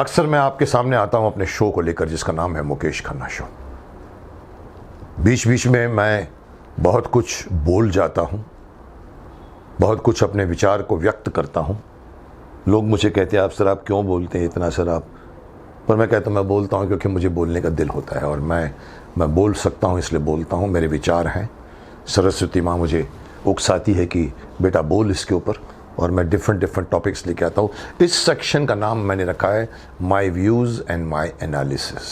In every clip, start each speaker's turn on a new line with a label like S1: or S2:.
S1: अक्सर मैं आपके सामने आता हूं अपने शो को लेकर जिसका नाम है मुकेश खन्ना शो। बीच बीच में मैं बहुत कुछ बोल जाता हूं, बहुत कुछ अपने विचार को व्यक्त करता हूं। लोग मुझे कहते हैं आप सर आप क्यों बोलते हैं इतना सर आप, पर मैं कहता हूं मैं बोलता हूं क्योंकि मुझे बोलने का दिल होता है और मैं बोल सकता हूं इसलिए बोलता हूं। मेरे विचार हैं, सरस्वती माँ मुझे उकसाती है कि बेटा बोल इसके ऊपर, और मैं डिफरेंट टॉपिक्स लेके आता हूँ। इस सेक्शन का नाम मैंने रखा है my views and my analysis,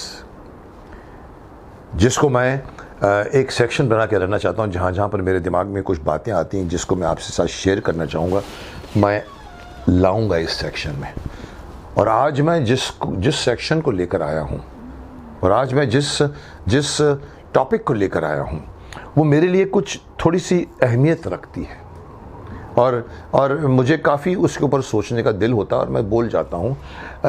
S1: जिसको मैं एक सेक्शन बना के रहना चाहता हूँ जहाँ जहाँ पर मेरे दिमाग में कुछ बातें आती हैं जिसको मैं आपसे साथ शेयर करना चाहूँगा, मैं लाऊंगा इस सेक्शन में। और आज मैं जिस सेक्शन को लेकर आया हूँ और आज मैं जिस टॉपिक को लेकर आया हूँ वो मेरे लिए कुछ थोड़ी सी अहमियत रखती है और मुझे काफ़ी उसके ऊपर सोचने का दिल होता है और मैं बोल जाता हूँ।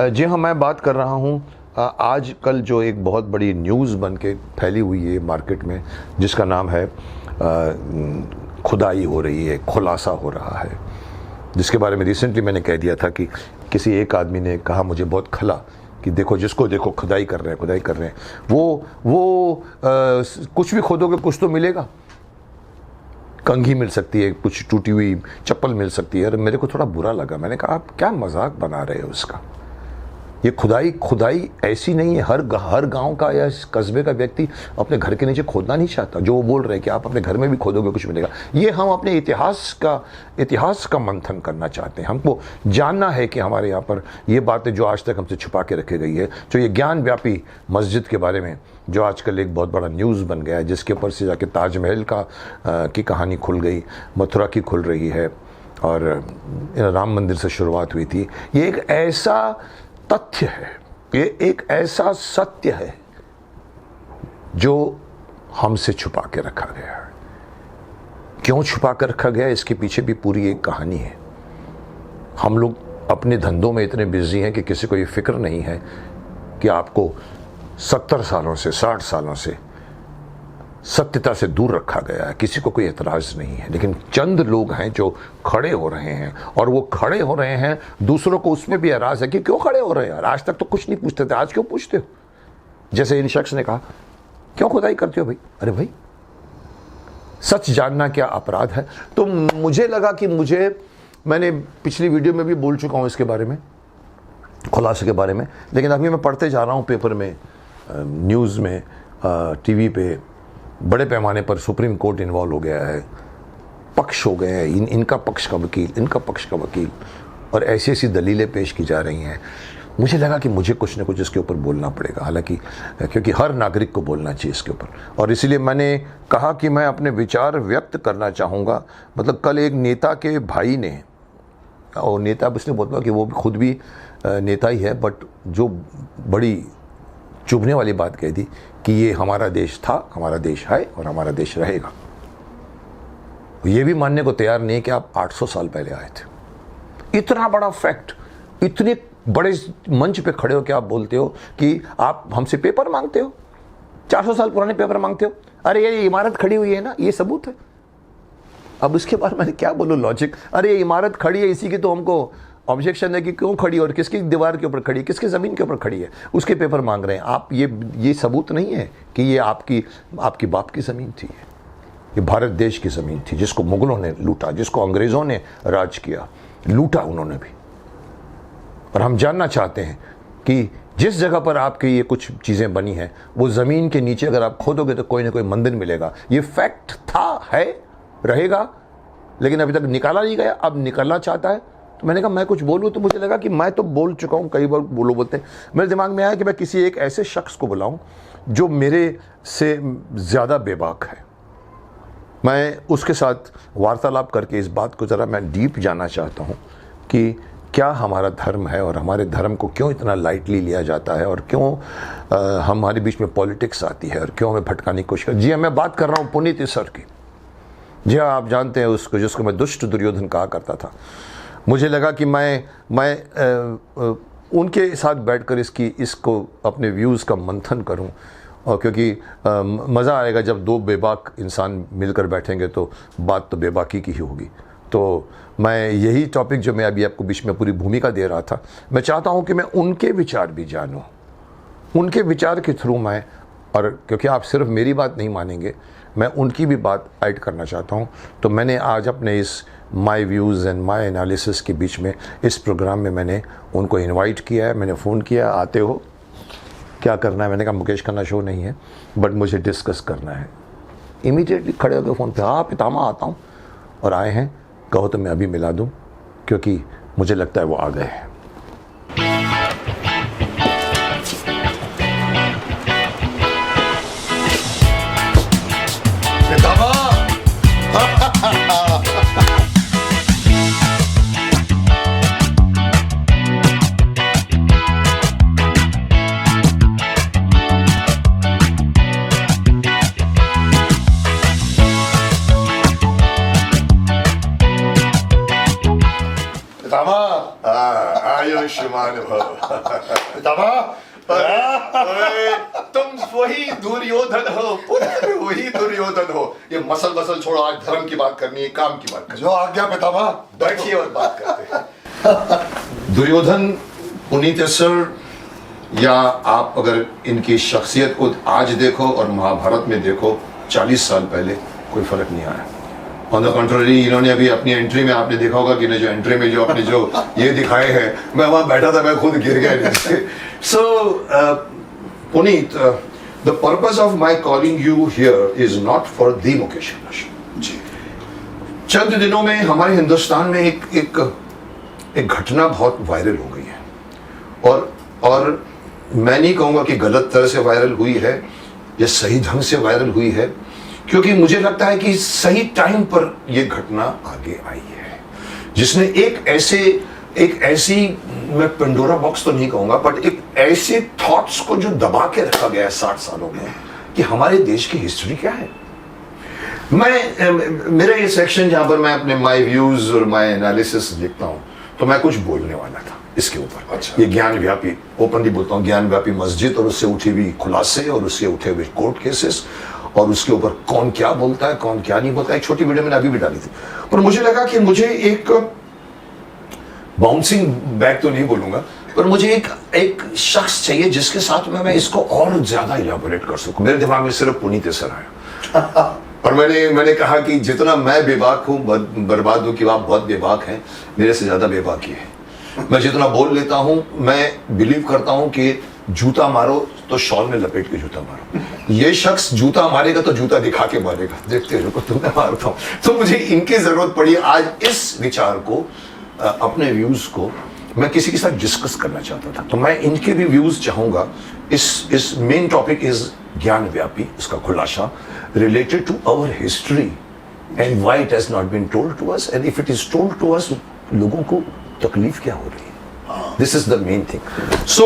S1: जी हाँ, मैं बात कर रहा हूँ आज कल जो एक बहुत बड़ी न्यूज़ बन के फैली हुई है मार्केट में, जिसका नाम है खुदाई हो रही है, खुलासा हो रहा है, जिसके बारे में रिसेंटली मैंने कह दिया था कि किसी एक आदमी ने कहा मुझे बहुत खला कि देखो जिसको देखो खुदाई कर रहे हैं। वो कुछ भी खोदोगे कुछ तो मिलेगा, कंघी मिल सकती है, कुछ टूटी हुई चप्पल मिल सकती है। और मेरे को थोड़ा बुरा लगा, मैंने कहा आप क्या मजाक बना रहे हो इसका। ये खुदाई ऐसी नहीं है। हर गांव का या कस्बे का व्यक्ति अपने घर के नीचे खोदना नहीं चाहता। जो वो बोल रहे हैं कि आप अपने घर में भी खोदोगे कुछ मिलेगा, ये हम अपने इतिहास का मंथन करना चाहते हैं। हमको जानना है कि हमारे यहाँ पर ये बातें जो आज तक हमसे छुपा के रखी गई है, जो ये ज्ञान व्यापी मस्जिद के बारे में जो आजकल एक बहुत बड़ा न्यूज़ बन गया है, जिसके ऊपर से जाके ताजमहल की कहानी खुल गई, मथुरा की खुल रही है और राम मंदिर से शुरुआत हुई थी। ये एक ऐसा तथ्य है, ये एक ऐसा सत्य है जो हमसे छुपा के रखा गया है। क्यों छुपा कर रखा गया है, इसके पीछे भी पूरी एक कहानी है। हम लोग अपने धंधों में इतने बिजी हैं कि किसी को ये फिक्र नहीं है कि आपको 70 सालों से 60 सालों से सत्यता से दूर रखा गया है। किसी को कोई एतराज़ नहीं है, लेकिन चंद लोग हैं जो खड़े हो रहे हैं, और वो खड़े हो रहे हैं, दूसरों को उसमें भी एतराज़ है कि क्यों खड़े हो रहे हैं यार, आज तक तो कुछ नहीं पूछते थे, आज क्यों पूछते हो। जैसे इन शख्स ने कहा क्यों खुदाई करते हो भाई, अरे भाई सच जानना क्या अपराध है। तो मुझे लगा कि मैंने पिछली वीडियो में भी बोल चुका हूँ इसके बारे में, खुलासे के बारे में, लेकिन अभी मैं पढ़ते जा रहा हूँ पेपर में, न्यूज़ में, टीवी पे बड़े पैमाने पर सुप्रीम कोर्ट इन्वॉल्व हो गया है, पक्ष हो गए हैं, इनका पक्ष का वकील, और ऐसी दलीलें पेश की जा रही हैं। मुझे लगा कि मुझे कुछ न कुछ इसके ऊपर बोलना पड़ेगा, हालांकि क्योंकि हर नागरिक को बोलना चाहिए इसके ऊपर, और इसीलिए मैंने कहा कि मैं अपने विचार व्यक्त करना चाहूँगा। मतलब कल एक नेता के भाई ने, और नेता उसने बोलता कि वो खुद भी नेता ही है, बट जो बड़ी चुभने वाली बात कह दी कि ये हमारा देश था, हमारा देश है और हमारा देश रहेगा। ये भी मानने को तैयार नहीं कि आप 800 साल पहले आए थे। इतना बड़ा फैक्ट, इतने बड़े मंच पे खड़े हो के आप बोलते हो कि आप हमसे पेपर मांगते हो, 400 साल पुराने पेपर मांगते हो। अरे ये इमारत खड़ी हुई है ना, ये सबूत है। अब उसके बाद मैंने क्या बोलूं लॉजिक, अरे ये इमारत खड़ी है, इसी की तो हमको ऑब्जेक्शन है कि क्यों खड़ी है और किसकी दीवार के ऊपर खड़ी है, किसकी ज़मीन के ऊपर खड़ी है, उसके पेपर मांग रहे हैं आप। ये सबूत नहीं है कि ये आपकी बाप की ज़मीन थी, ये भारत देश की ज़मीन थी जिसको मुगलों ने लूटा, जिसको अंग्रेज़ों ने राज किया, लूटा उन्होंने भी। और हम जानना चाहते हैं कि जिस जगह पर आपकी ये कुछ चीज़ें बनी हैं, वो ज़मीन के नीचे अगर आप खोदोगे तो कोई ना कोई मंदिर मिलेगा। ये फैक्ट था, है, रहेगा, लेकिन अभी तक निकाला नहीं गया, अब निकलना चाहता है। तो मैंने कहा मैं कुछ बोलूँ, तो मुझे लगा कि मैं तो बोल चुका हूँ कई बार, बोलते हैं। मेरे दिमाग में आया कि मैं किसी एक ऐसे शख्स को बुलाऊँ जो मेरे से ज़्यादा बेबाक है। मैं उसके साथ वार्तालाप करके इस बात को ज़रा मैं डीप जानना चाहता हूँ कि क्या हमारा धर्म है और हमारे धर्म को क्यों इतना लाइटली लिया जाता है, और क्यों हमारे बीच में पॉलिटिक्स आती है, और क्यों हमें भटकाने की कोशिश। जी हाँ, मैं बात कर रहा हूँ पुनीत ईश्वर की। जी हाँ, आप जानते हैं उसको, जिसको मैं दुष्ट दुर्योधन कहा करता था। मुझे लगा कि मैं उनके साथ बैठकर इसको अपने व्यूज़ का मंथन करूं, और क्योंकि मज़ा आएगा जब दो बेबाक इंसान मिलकर बैठेंगे, तो बात तो बेबाकी की ही होगी। तो मैं यही टॉपिक जो मैं अभी आपको बीच में पूरी भूमिका दे रहा था, मैं चाहता हूँ कि मैं उनके विचार भी जानूँ, उनके विचार के थ्रू मैं, और क्योंकि आप सिर्फ मेरी बात नहीं मानेंगे, मैं उनकी भी बात ऐड करना चाहता हूँ। तो मैंने आज अपने is my views and my analysis के बीच में इस प्रोग्राम में मैंने उनको इनवाइट किया है। मैंने फ़ोन किया, आते हो, क्या करना है? मैंने कहा मुकेश खन्ना शो नहीं है, बट मुझे डिस्कस करना है। इमीडिएटली खड़े होकर फ़ोन पे, हाँ पितामह आता हूँ, और आए हैं, कहो तो मैं अभी मिला दूँ, क्योंकि मुझे लगता है वो आ गए हैं। आयुष्मान भव। तुम वही दुर्योधन हो, वही दुर्योधन हो। ये मसल छोड़ो, आज धर्म की बात करनी है, काम की बात करनी है।
S2: जो आज्ञा पितामह।
S1: बैठिए और बात करते हैं। दुर्योधन, पुनीत सर, या आप अगर इनकी शख्सियत को आज देखो और महाभारत में देखो, 40 साल पहले कोई फर्क नहीं आया। ऑन द कंट्ररी, इन्होंने अभी अपनी एंट्री में, आपने देखा होगा कि जो एंट्री में जो अपने जो ये दिखाए हैं, मैं वहां बैठा था, मैं खुद गिर गया। So Puneet, the purpose of my calling you here is not for the Mukesh Khanna show. जी, चंद दिनों में हमारे हिंदुस्तान में एक घटना बहुत वायरल हो गई है, और मैं नहीं कहूँगा कि गलत तरह से वायरल हुई है या सही ढंग से वायरल हुई है, क्योंकि मुझे लगता है कि सही टाइम पर यह घटना आगे आई है, जिसने एक ऐसी मैं पेंडोरा बॉक्स तो नहीं कहूँगा, बट एक ऐसे थॉट्स को जो दबा के रखा गया है 60 सालों में, कि हमारे देश की हिस्ट्री क्या है। मेरा ये सेक्शन जहाँ पर मैं अपने माय व्यूज और माय एनालिसिस लिखता हूँ, तो मैं कुछ बोलने वाला था इसके ऊपर।
S2: अच्छा।
S1: ये ज्ञान व्यापी, ओपनली बोलता हूँ, ज्ञान व्यापी मस्जिद और उससे उठी हुई खुलासे और उससे उठे हुए कोर्ट केसेस, और उसके ऊपर कौन क्या बोलता है, कौन क्या नहीं बोलता है। एक छोटी वीडियो मैंने अभी भी डाली थी, पर मुझे लगा कि मुझे एक बाउंसिंग बैक तो नहीं बोलूंगा, पर मुझे एक शख्स चाहिए जिसके साथ में मैं इसको और ज्यादा इलैबोरेट कर सकूं। मेरे दिमाग में सिर्फ पुनीत सर आया, और मैंने कहा कि जितना मैं बेबाक हूं, बर्बाद हूं, कि आप बहुत बेबाक हैं, मेरे से ज्यादा बेबाकी है। मैं जितना बोल लेता हूं, मैं बिलीव करता हूं कि जूता मारो तो शॉल में लपेट के जूता मारो। ये शख्स जूता मारेगा तो जूता दिखा के मारेगा, देखते रुको तुम्हें मारता हूं। तो मुझे इनकी जरूरत पड़ी आज इस विचार को, अपने व्यूज को मैं किसी के साथ डिस्कस करना चाहता था, तो मैं इनके भी व्यूज चाहूंगा। इस मेन टॉपिक इज ज्ञान व्यापी, इसका खुलासा related to our history and why it has not been told to us, and if it is told to us, लोगों को तकलीफ क्या हो रही है। This is the main thing. So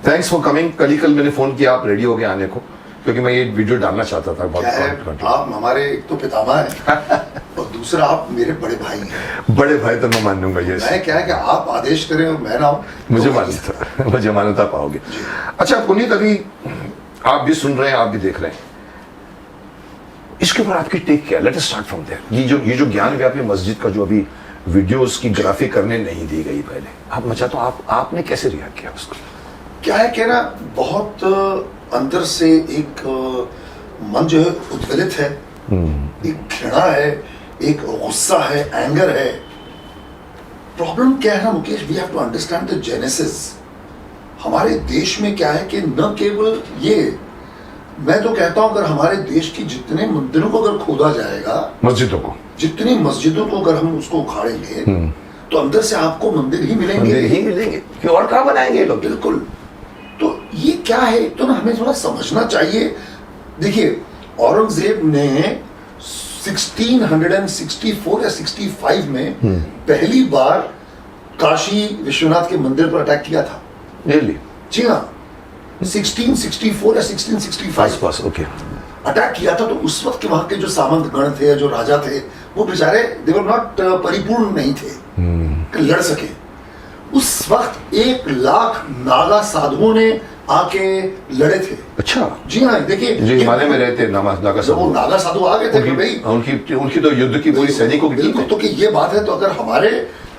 S1: thanks for coming. कल मैंने फोन किया, आप रेडी हो गए आने को, क्योंकि मैं ये वीडियो डालना चाहता था।
S2: आप हमारे एक तो पितामह हैं और दूसरा आप मेरे बड़े भाई हैं।
S1: बड़े भाई तो मैं मान लूंगा, ये
S2: क्या है कि आप आदेश करें और मैं ना हूं,
S1: मुझे मान्यता पाओगे। अच्छा पुनीत, अभी आप भी सुन रहे हैं, आप भी देख रहे हैं, इसके ऊपर आपकी टेक क्या? Let us start from there. ये जो ज्ञान व्यापी मस्जिद का जो अभी वीडियोस की ग्राफिक करने नहीं दी गई पहले, आप मचा तो आपने कैसे रिएक्ट किया उसको?
S2: क्या है कि ना, बहुत अंदर से एक मन जो है उद्वेलित है, एक घृणा है, एक गुस्सा है, एंगर है। प्रॉब्लम क्या है ना Mukesh, we have to understand the genesis. हमारे देश में क्या है कि न केवल ये, मैं तो कहता हूं अगर हमारे देश की जितने मंदिरों को अगर खोदा जाएगा,
S1: मस्जिदों को,
S2: जितनी मस्जिदों को अगर हम उसको उखाड़ेंगे, तो अंदर से आपको मंदिर ही मिलेंगे,
S1: कि और कहाँ बनाएंगे लोग।
S2: बिल्कुल। तो ये क्या है, तो ना हमें थोड़ा समझना चाहिए। देखिए, औरंगजेब ने 1664 या 65 में पहली बार काशी विश्वनाथ के मंदिर पर अटैक किया था।
S1: रियली?
S2: जी हाँ, 1664 या 1665
S1: ओके,
S2: अटैक किया था। तो उस वक्त के वहां के जो सामंत गण थे, जो राजा थे, वो बेचारे दे वर नॉट परिपूर्ण नहीं थे कि लड़ सके। उस वक्त 1 लाख नागा साधुओं ने आके लड़े थे।
S1: अच्छा,
S2: जी हाँ, देखिए
S1: जो हिमालय में रहते नागा
S2: वो
S1: साधु,
S2: नागा साधु आ गए थे कि भाई
S1: उनकी तो युद्ध की पूरी सैनिकों की टीम
S2: बिल्कुल,
S1: है।
S2: तो कि ये बात है, तो अगर हमारे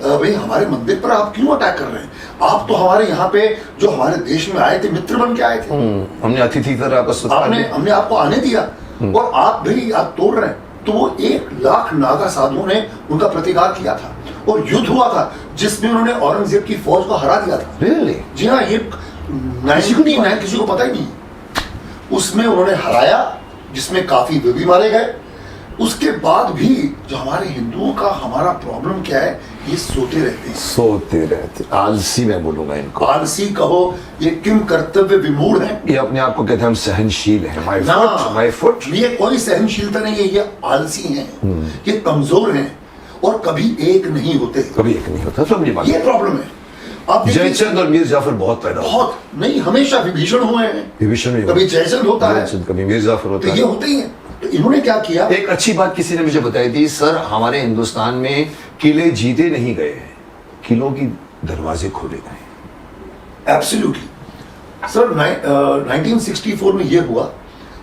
S2: भाई हमारे मंदिर पर आप क्यों अटैक कर रहे हैं? आप तो हमारे यहाँ पे जो हमारे देश में आए थे, मित्र बन के आए थे,
S1: हमने अतिथि की तरह आपका सत्कार
S2: आपने
S1: किया।
S2: हमने आपको आने दिया, और आप भी आप तोड़ रहे हैं। तो वो 1 लाख नागा साधुओं ने उनका प्रतिकार किया था, और युद्ध हुआ था जिसमें उन्होंने औरंगजेब की फौज को हरा दिया था।
S1: Really?
S2: जी हाँ, ये 99 किसी को पता ही नहीं। उसमें उन्होंने हराया, जिसमें काफी वे भी मारे गए। उसके बाद भी जो हमारे हिंदुओं का हमारा प्रॉब्लम क्या है, ये सोते रहते हैं,
S1: सोते रहते, आलसी मैं बोलूंगा इनको,
S2: आलसी कहो, ये किम कर्तव्य विमूढ़ हैं।
S1: ये अपने आप को कहते हैं हम सहनशील हैं, माय फुट।
S2: ये कोई सहनशीलता नहीं है, ये आलसी हैं, ये कमजोर हैं, और कभी एक नहीं होते।
S1: कभी एक नहीं होता, सब ये बात।
S2: ये प्रॉब्लम है। आप देखिए,
S1: जयचंद और मीर जाफर बहुत पैदा हुए।
S2: बहुत नहीं, हमेशा विभीषण हुए हैं,
S1: विभीषण भी
S2: कभी जयचंद होता है,
S1: जयचंद, कभी मीर जाफर
S2: तो
S1: होता
S2: ये
S1: है।
S2: होते ही हैं। तो इन्होंने क्या किया?
S1: एक अच्छी बात किसी ने मुझे बताई थी, सर हमारे हिंदुस्तान में किले जीते नहीं गए हैं, किलों की दरवाजे खोले गए।
S2: एब्सोल्युटली सर, 1964 में ये हुआ।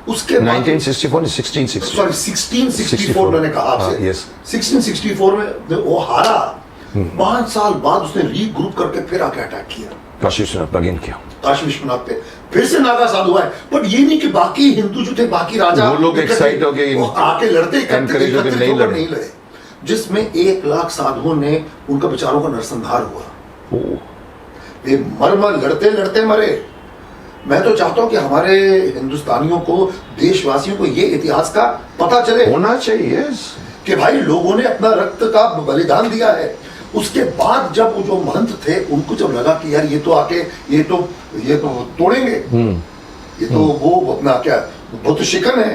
S2: उसके बाद
S1: 1964 1660,
S2: सॉरी 1664 मैंने कहा आपसे।
S1: हाँ, yes.
S2: 1664 में वो हारा, 5 साल बाद उसने रीग्रुप करके फिर आके अटैक किया
S1: काशी विश्वनाथ अगेन किया।
S2: काशी विश्वनाथ पे, फिर से नागा साधु आए। बट ये नहीं कि बाकी हिंदू जो थे, बाकी राजा,
S1: वो लोग एक्साइट हो गए,
S2: वो आके लड़ते,
S1: encourage होके
S2: एकत्रित
S1: नहीं
S2: होकर
S1: लड़े।
S2: नहीं लड़े, जिसमें 1 लाख साधुओं ने उनका बेचारों का नरसंहार हुआ। वे मर लड़ते लड़ते मरे। मैं तो चाहता हूं कि हमारे हिंदुस्तानियों को, देशवासियों को ये इतिहास का पता चले,
S1: होना चाहिए
S2: कि भाई लोगों ने अपना रक्त का बलिदान दिया है। उसके बाद जब वो जो महंत थे, उनको जब लगा कि यार ये तो आके ये तो तोड़ेंगे, ये तो वो अपना क्या बुत शिकन है,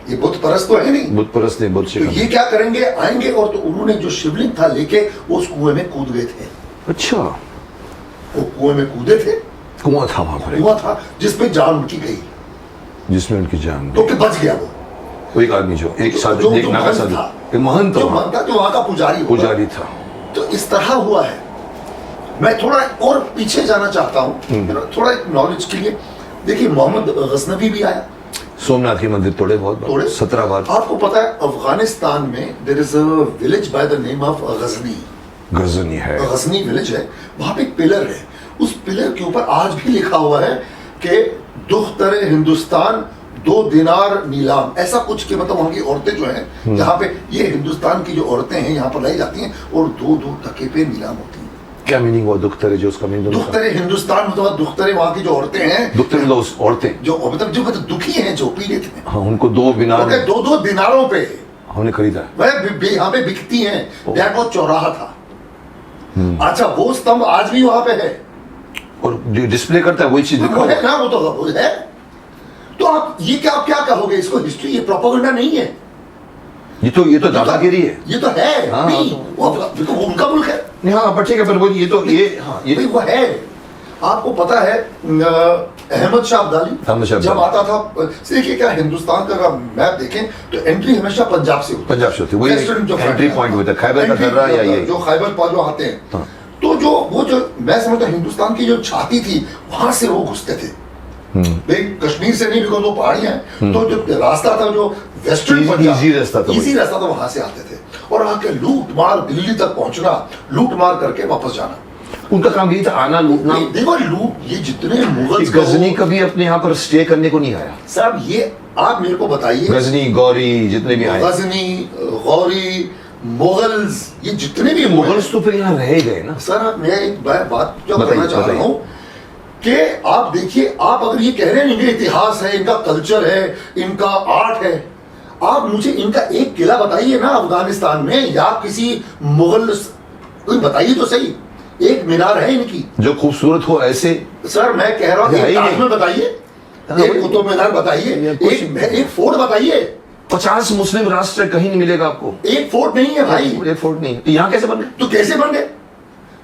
S2: ये बुत परस्त तो है नहीं,
S1: बुत परस्त नहीं, बुत
S2: तो
S1: शिकन।
S2: ये क्या करेंगे, आएंगे। और तो उन्होंने जो शिवलिंग था लेके वो उस कुएं में कूद गए थे।
S1: अच्छा,
S2: वो कुएं में कूदे थे,
S1: कुआं था वहां पर,
S2: कुआं था जिसपे जान उनकी गई,
S1: जिसमें उनकी जान
S2: तो कि बच गया वो।
S1: वो एक आदमी जो एक साधु, एक नागा
S2: महंत
S1: साधु,
S2: था,
S1: एक महंत
S2: जो
S1: था,
S2: महंत था, जो वहां का पुजारी
S1: था।
S2: तो इस तरह हुआ है। मैं थोड़ा और पीछे जाना चाहता हूँ, थोड़ा एक नॉलेज के लिए। देखिए, मोहम्मद गजनवी भी आया,
S1: सोमनाथ के मंदिर तोड़े बहुत बार,
S2: तोड़े
S1: 17 बार।
S2: आपको पता है अफगानिस्तान में there is a village by the name of Ghazni.
S1: Ghazni है,
S2: गजनी विलेज है, वहां पे एक पिलर है। उस पिलर के ऊपर आज भी लिखा हुआ है कि दुख्तरे हिंदुस्तान 2 दिनार नीलाम, ऐसा कुछ के मतलब वहां की औरतें जो हैं, यहाँ पे ये हिंदुस्तान की जो औरतें हैं यहाँ पर लाई जाती हैं, और 2 टके पे नीलाम होती हैं।
S1: क्या मीनिंग हुआ दुख्तरे, जो उसका मीनिंग?
S2: दुख्तरे हिंदुस्तान मतलब दुख्तरे वहां की जो औरतें हैं,
S1: दुख्तरे मतलब उस औरतें,
S2: जो मतलब दुखी हैं, जो पीड़ित हैं,
S1: हाँ, उनको 2 बिना
S2: 2 दिनारों पे
S1: हमने खरीदा है।
S2: वह यहाँ पे बिकती हैं। दैट वो चौराहा था। अच्छा, वो स्तंभ आज भी वहां पे है,
S1: और जो डिस्प्ले करता है वही चीज लिखा
S2: वो
S1: हुआ
S2: है
S1: है।
S2: ना, वो तो है। तो आप ये क्या कहोगे इसको? हिस्ट्री, ये प्रोपेगेंडा नहीं है,
S1: ये तो दादागिरी है।
S2: ये तो है।
S1: हाँ,
S2: नहीं,
S1: तो-
S2: वो उनका मुल्क है।
S1: नहीं, हाँ, पर ठीक है, पर वो ये तो ये हाँ, ये
S2: भाई वो है। आपको पता है अहमद शाह
S1: अहमद शाह
S2: अब्दाली जब
S1: अब्दाली।
S2: आता था, देखिए क्या हिंदुस्तान का अगर मैप देखें तो एंट्री हमेशा पंजाब से होती है।
S1: पंजाब से होती है, वही
S2: वेस्टर्न जो
S1: एंट्री पॉइंट होता है, खैबर का
S2: एंट्री
S1: दर्रा या ये।
S2: जो खैबर पास जो आते हैं,
S1: हाँ।
S2: तो जो मैं समझता हूं हिंदुस्तान की जो छाती थी, वहां से वो घुसते थे। भाई कश्मीर से नहीं, बिकॉज वो पहाड़ियां हैं, तो जो रास्ता था जो वेस्टर्न पंजाब,
S1: इजी रास्ता था,
S2: इजी रास्ता था, वहां से आते थे, और आके लूट मार दिल्ली तक पहुंचना, लूट मार करके वापस जाना।
S1: उनका काम यही था, आना, लूटना।
S2: देखो लूट, ये जितने मुगल
S1: गजनी कभी अपने यहाँ पर स्टे करने को नहीं आया।
S2: साहब, ये आप मेरे को बताइए,
S1: गजनी, गौरी, जितने भी आए,
S2: गजनी, गौरी, मुगल्स, ये जितने भी
S1: मुगल्स तो फिर यहाँ रह गए ना।
S2: सर मैं एक बात जो
S1: बताइए,
S2: कहना चाह रहा
S1: बताइए।
S2: हूँ कि आप देखिए, आप अगर ये कह रहे हैं इनका इतिहास है, इनका कल्चर है, इनका आर्ट है, आप मुझे इनका एक किला बताइए ना अफगानिस्तान में, या किसी मुगल, कोई बताइए तो सही, एक मीनार है इनकी
S1: जो खूबसूरत हो ऐसे।
S2: सर मैं कह रहा हूँ,
S1: है ही
S2: एक
S1: नहीं।
S2: ताजमहल बताइए,
S1: हाँ,
S2: एक कुतुब मीनार बताइए, एक फोर्ट बताइए।
S1: 50 मुस्लिम राष्ट्र कहीं नहीं मिलेगा आपको।
S2: एक फोर्ट नहीं है भाई,
S1: एक फोर्ट नहीं, तो यहाँ कैसे बन गए?
S2: तो कैसे बन गए?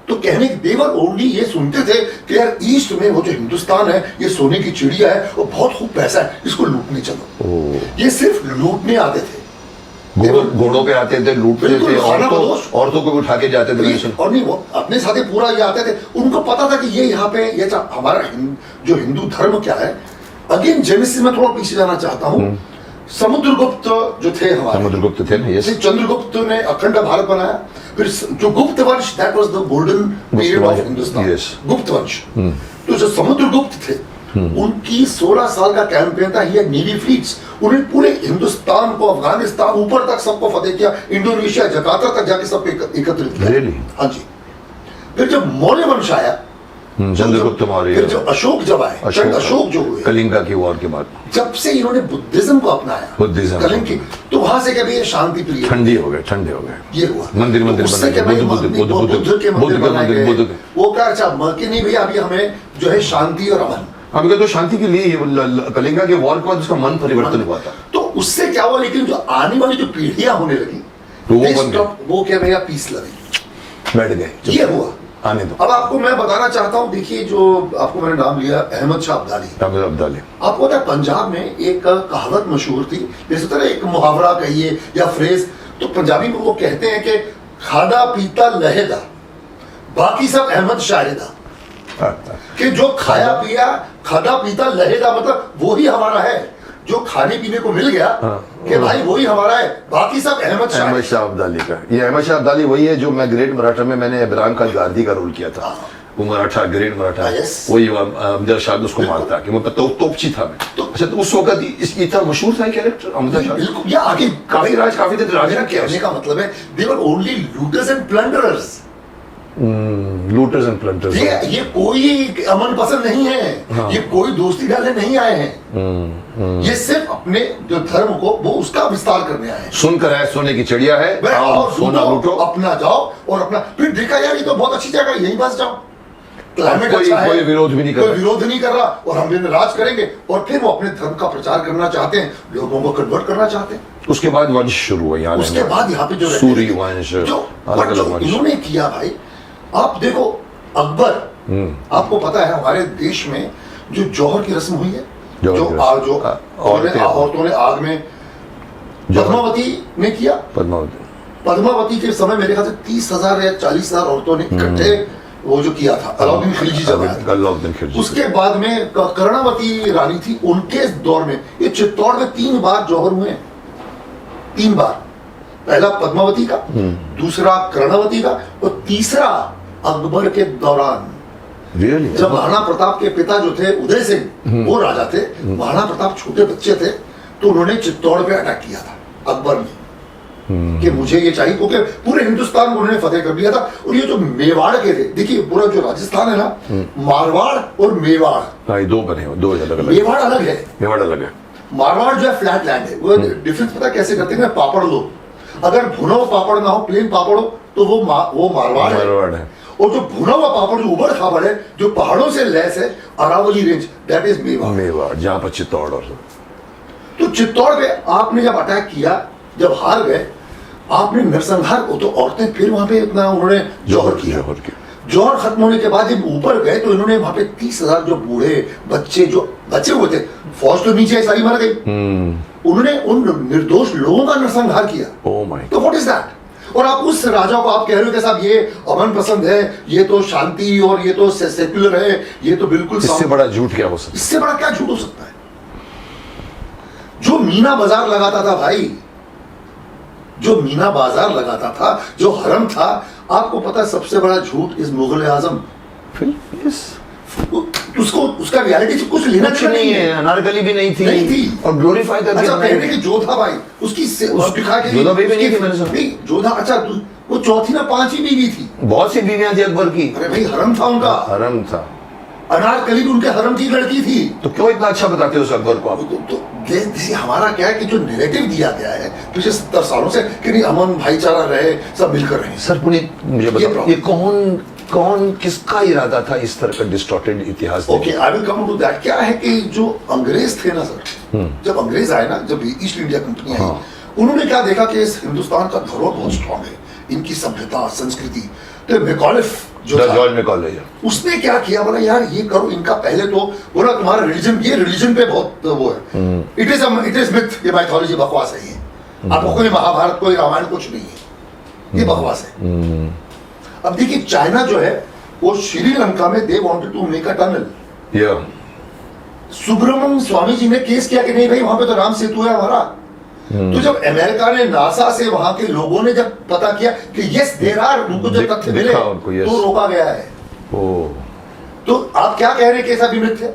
S2: तो कहने के देवर ओनली ये सुनते थे कि यार ईस्ट में वो जो हिंदुस्तान है, ये सोने की चिड़िया है, और बहुत खूब पैसा है, इसको लूटने चलो। ये सिर्फ लूटने आते थे।
S1: घोड़ों पे आते थे, लूटते
S2: बिल्कुल,
S1: थे,
S2: खानाबदोश।
S1: औरतों को भी उठा के जाते थे, मैंने सुना।
S2: और नहीं, वो अपने साथ ही पूरा ये आते थे, उनको पता था कि ये यहाँ पे ये हमारा जो हिंदू धर्म क्या है। अगेन जेनेसिस में थोड़ा पीछे जाना चाहता हूँ। समुद्रगुप्त जो थे हमारे,
S1: समुद्रगुप्त थे ना, यस।
S2: चंद्रगुप्त ने अखंड भारत बनाया। फिर जो गुप्त वंश, that was the golden period of Hindustan,
S1: yes।
S2: गुप्त वंश। तो जो समुद्रगुप्त थे, उनकी 16 साल का कैंपेन था, ये नेवी फ्लीट्स, उन्हें पूरे हिंदुस्तान को, अफगानिस्तान, ऊपर तक सबको फतेह किया, इंडोनेशिया, जकार्ता तक जाके सब एकत्रित किया।
S1: Really?
S2: हाँ जी। फिर जब मौर्य वंश आया,
S1: चंद्रगुप्त मौर्य,
S2: फिर जो अशोक जब आए, अशोक जो हुए,
S1: कलिंगा की वॉर के बाद
S2: जब से इन्होंने बुद्धिज्म को अपनाया,
S1: बुद्धिज्म,
S2: कलिंग की, तो वहां से क्या ये शांति प्रिय
S1: ठंडे हो गए, ठंडे हो गए।
S2: ये हुआ
S1: मंदिर
S2: तो उससे
S1: बनाए,
S2: क्या भाई, बुद्ध के मंदिर बनाए गए।
S1: बुद्ध के।
S2: वो क्या, अच्छा कि नहीं भैया, अभी हमें जो है शांति और अमन।
S1: हम तो शांति के लिए कलिंगा के वॉर के बाद उसका मन परिवर्तन हुआ था।
S2: तो उससे क्या हुआ, लेकिन जो आने वाली जो पीढ़ियां होने लगी,
S1: तो वो बन गए।
S2: वो क्या भैया, पीस लगी,
S1: बैठ गए,
S2: ये हुआ।
S1: आने दो।
S2: अब आपको मैं बताना चाहता हूँ, देखिए जो आपको मैंने नाम लिया, अहमद शाह अब्दाली।
S1: अब्दाली,
S2: आपको पता है पंजाब में एक कहावत मशहूर थी, जैसे तरह एक मुहावरा कहिए या फ्रेज, तो पंजाबी में वो कहते हैं कि खादा पीता लहेदा, बाकी सब अहमद शाहिदा। कि जो खाया पिया, खादा पीता लहेदा, मतलब वो ही हमारा है, जो खाने पीने को मिल गया कि भाई वही हमारा है, बाकी सब अहमद
S1: शाह अब्दाली का। ये अहमद शाह अब्दाली वही है जो मैं ग्रेट मराठा में मैंने इब्राहिम खान गांधी का रोल किया था। वो मराठा, ग्रेट मराठा, वही अमजद शाह उसको मारता कि मैं तोपची था मैं। तो अच्छा, तो उस वक्त इतना मशहूर था कैरेक्टर अमजद शाह।
S2: बिल्कुल, या आगे
S1: काफी देर राज किया।
S2: कहने का मतलब है, they were only looters and plunderers.
S1: Looters and plunders.
S2: ये कोई अमन पसंद नहीं है, ये कोई दोस्ती डालने नहीं आए हैं, ये सिर्फ अपने जो धर्म को वो उसका विस्तार करने आए हैं।
S1: सुनकर है, सोने की चिड़िया है,
S2: और
S1: सोना लूटो,
S2: अपना जाओ और अपना। फिर देखा यार, ये तो बहुत अच्छी जगह, यहीं बस जाओ, क्लाइमेट अच्छा है,
S1: कोई विरोध भी नहीं कर रहा,
S2: कोई विरोध नहीं कर रहा, और हम भी राज करेंगे। और फिर वो अपने धर्म का प्रचार करना चाहते हैं, लोगों को कन्वर्ट करना चाहते हैं।
S1: उसके बाद वंश शुरू हुआ यहाँ,
S2: उसके बाद यहाँ पे जो
S1: सूरी वंश, अलग अलग वंश
S2: इन्होंने किया भाई। आप देखो अकबर, आपको पता है हमारे देश में जो जौहर की रस्म हुई है, जो औरतों ने आग में, पद्मावती ने किया। पद्मावती के समय मेरे ख्याल से 30,000 या 40,000 औरतों ने इकट्ठे वो जो किया था, अलाउद्दीन खिलजी जब आया। उसके बाद में कर्णावती रानी थी, उनके दौर में ये चित्तौड़ में 3 बार जौहर हुए, 3 बार। पहला पद्मावती का, दूसरा कर्णावती का, और तीसरा अकबर के दौरान।
S1: really?
S2: जब महाराणा प्रताप के पिता जो थे उदय सिंह, वो राजा थे, महाराणा प्रताप छोटे बच्चे थे, तो उन्होंने चित्तौड़ पे अटैक किया था अकबर ने, कि मुझे ये चाहिए, क्योंकि पूरे हिंदुस्तान को उन्होंने फतेह कर दिया था। और ये जो मेवाड़ के थे, देखिए पूरा जो राजस्थान है ना, मारवाड़ और मेवाड़,
S1: दो बने हो, दो अलग अलग।
S2: मेवाड़ अलग है,
S1: मेवाड़ अलग है।
S2: मारवाड़ जो है फ्लैट लैंड है। वो डिफरेंस पता कैसे करते हैं, पापड़ लो, अगर भुना हुआ पापड़ ना हो, प्लेन पापड़ हो, तो वो मारवाड़ है। और जो भुना हुआ पापड़, जो उबड़ खाबड़ है, जो पहाड़ों से लैस है, Aravali range, that is
S1: Mewar, जहां पर चित्तौड़। और
S2: तो चित्तौड़ पे आपने जब अटैक किया, जब हार गए, आपने नरसंहार को, तो औरतें फिर वहां पे इतना उन्होंने जौहर किया। जौहर खत्म होने के बाद जब ऊपर गए, तो इन्होंने वहां पे 30,000 जो बूढ़े बच्चे जो बचे हुए थे, फौज तो नीचे सारी मर गई, उन्होंने उन निर्दोष लोगों का नरसंहार किया। तो व्हाट इज दैट? और आप उस राजा को आप कह रहे हो कि साहब ये अमन पसंद है, ये तो शांति, और ये तो सेक्युलर है, ये तो बिल्कुल।
S1: इससे बड़ा झूठ क्या हो सकता है?
S2: इससे बड़ा क्या झूठ हो सकता है? जो मीना बाजार लगाता था भाई, जो मीना बाजार लगाता था, जो हरम था, आपको पता है सबसे बड़ा झूठ इस मुगल आजम। उसको उसका रियलिटी से कुछ लेना नहीं है,
S1: अनारकली भी नहीं थी और ग्लोरीफाई था।
S2: अच्छा कहने की जोधा भाई, उसकी दिखा के
S1: जोधा भी नहीं थी, मैंने सुना।
S2: जोधा, अच्छा वो चौथी ना 5वीं बीवी थी।
S1: बहुत सी बीवियां थी अकबर की।
S2: अरे भाई हरम था उनका,
S1: हरम था।
S2: अनारकली भी उनके हरम की लड़की थी।
S1: तो क्यों इतना अच्छा बताते हो उस अकबर को आप?
S2: तो हमारा क्या है कि जो नैरेटिव दिया गया है पिछले 70 सालों से कि नहीं अमन भाईचारा रहे, सब मिलकर रहे।
S1: सर पुनीत मुझे बताओ, ये कौन किसका इरादा था इस तरह का डिस्टॉर्टेड इतिहास?
S2: Okay, I will come to that. क्या है कि जो अंग्रेज थे ना सर, जब अंग्रेज आए ना, जब ईस्ट इंडिया कंपनी आई, उन्होंने क्या देखा कि इस हिंदुस्तान का धरोहर बहुत स्ट्रांग है, इनकी सभ्यता संस्कृति। तो मैकॉलिफ जो
S1: जॉर्ज मैकॉले, उसने
S2: क्या किया, बोला यार ये करो, इनका पहले तो बोला तुम्हारा रिलीजन, ये रिलीजन पे बहुत वो है, इट इज मिथ, ये माइथोलॉजी बकवास है ये। आपको कोई महाभारत कोई रामायण कुछ नहीं है, ये बकवास है। अब देखिए चाइना जो है वो श्रीलंका में they wanted to make a tunnel.
S1: या
S2: सुब्रमण्यम स्वामी जी ने केस किया कि नहीं भाई वहां पे तो राम सेतु है हमारा। तो जब अमेरिका ने नासा से वहां के लोगों ने जब पता किया कि यस देयर आर, उनको जब तथ्य मिले
S1: उनको, yes.
S2: तो रोका गया है।
S1: ओ
S2: तो आप क्या कह रहे हैं कि ऐसा विमृत है?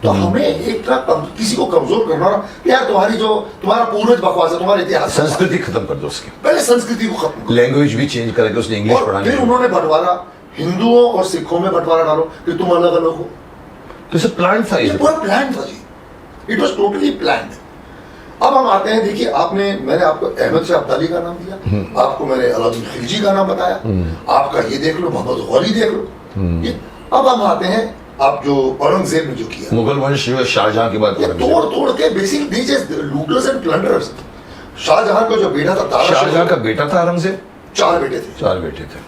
S2: तो हमें एक तरह किसी को कमजोर करना ना, यार तुम्हारा पूर्वज बकवास है, तुम्हारा इतिहास
S1: संस्कृति खत्म कर दो उसकी,
S2: पहले संस्कृति को खत्म करो।
S1: लैंग्वेज भी चेंज करके उसने इंग्लिश
S2: और
S1: पढ़ानी
S2: फिर
S1: है।
S2: उन्होंने बंटवारा हिंदुओं और सिखों में बंटवारा डालो कि तुम अलग अलग हो।
S1: तो इसे प्लान था
S2: ये
S1: ये।
S2: पूरा प्लान था जी, इट वॉज टोटली प्लान्ड। अब हम आते हैं, देखिए मैंने आपको अहमद शाह अब्दाली का नाम दिया, आपको मैंने अलाउद्दीन खिलजी का नाम बताया, आपका ये देख लो मोहम्मद गौरी देख लो। ये अब हम आते हैं आप जो औरंगजेब ने जो किया,
S1: मुगल वंश जो है शाहजहां की बात
S2: ये
S1: कर रहे हैं।
S2: तोड़ के basic these looters and plunderers. Shahjahan का जो बेटा था दारा
S1: शाहजहां
S2: शिकोह,
S1: का बेटा था औरंगजेब,
S2: 4 बेटे थे।
S1: 4 बेटे थे।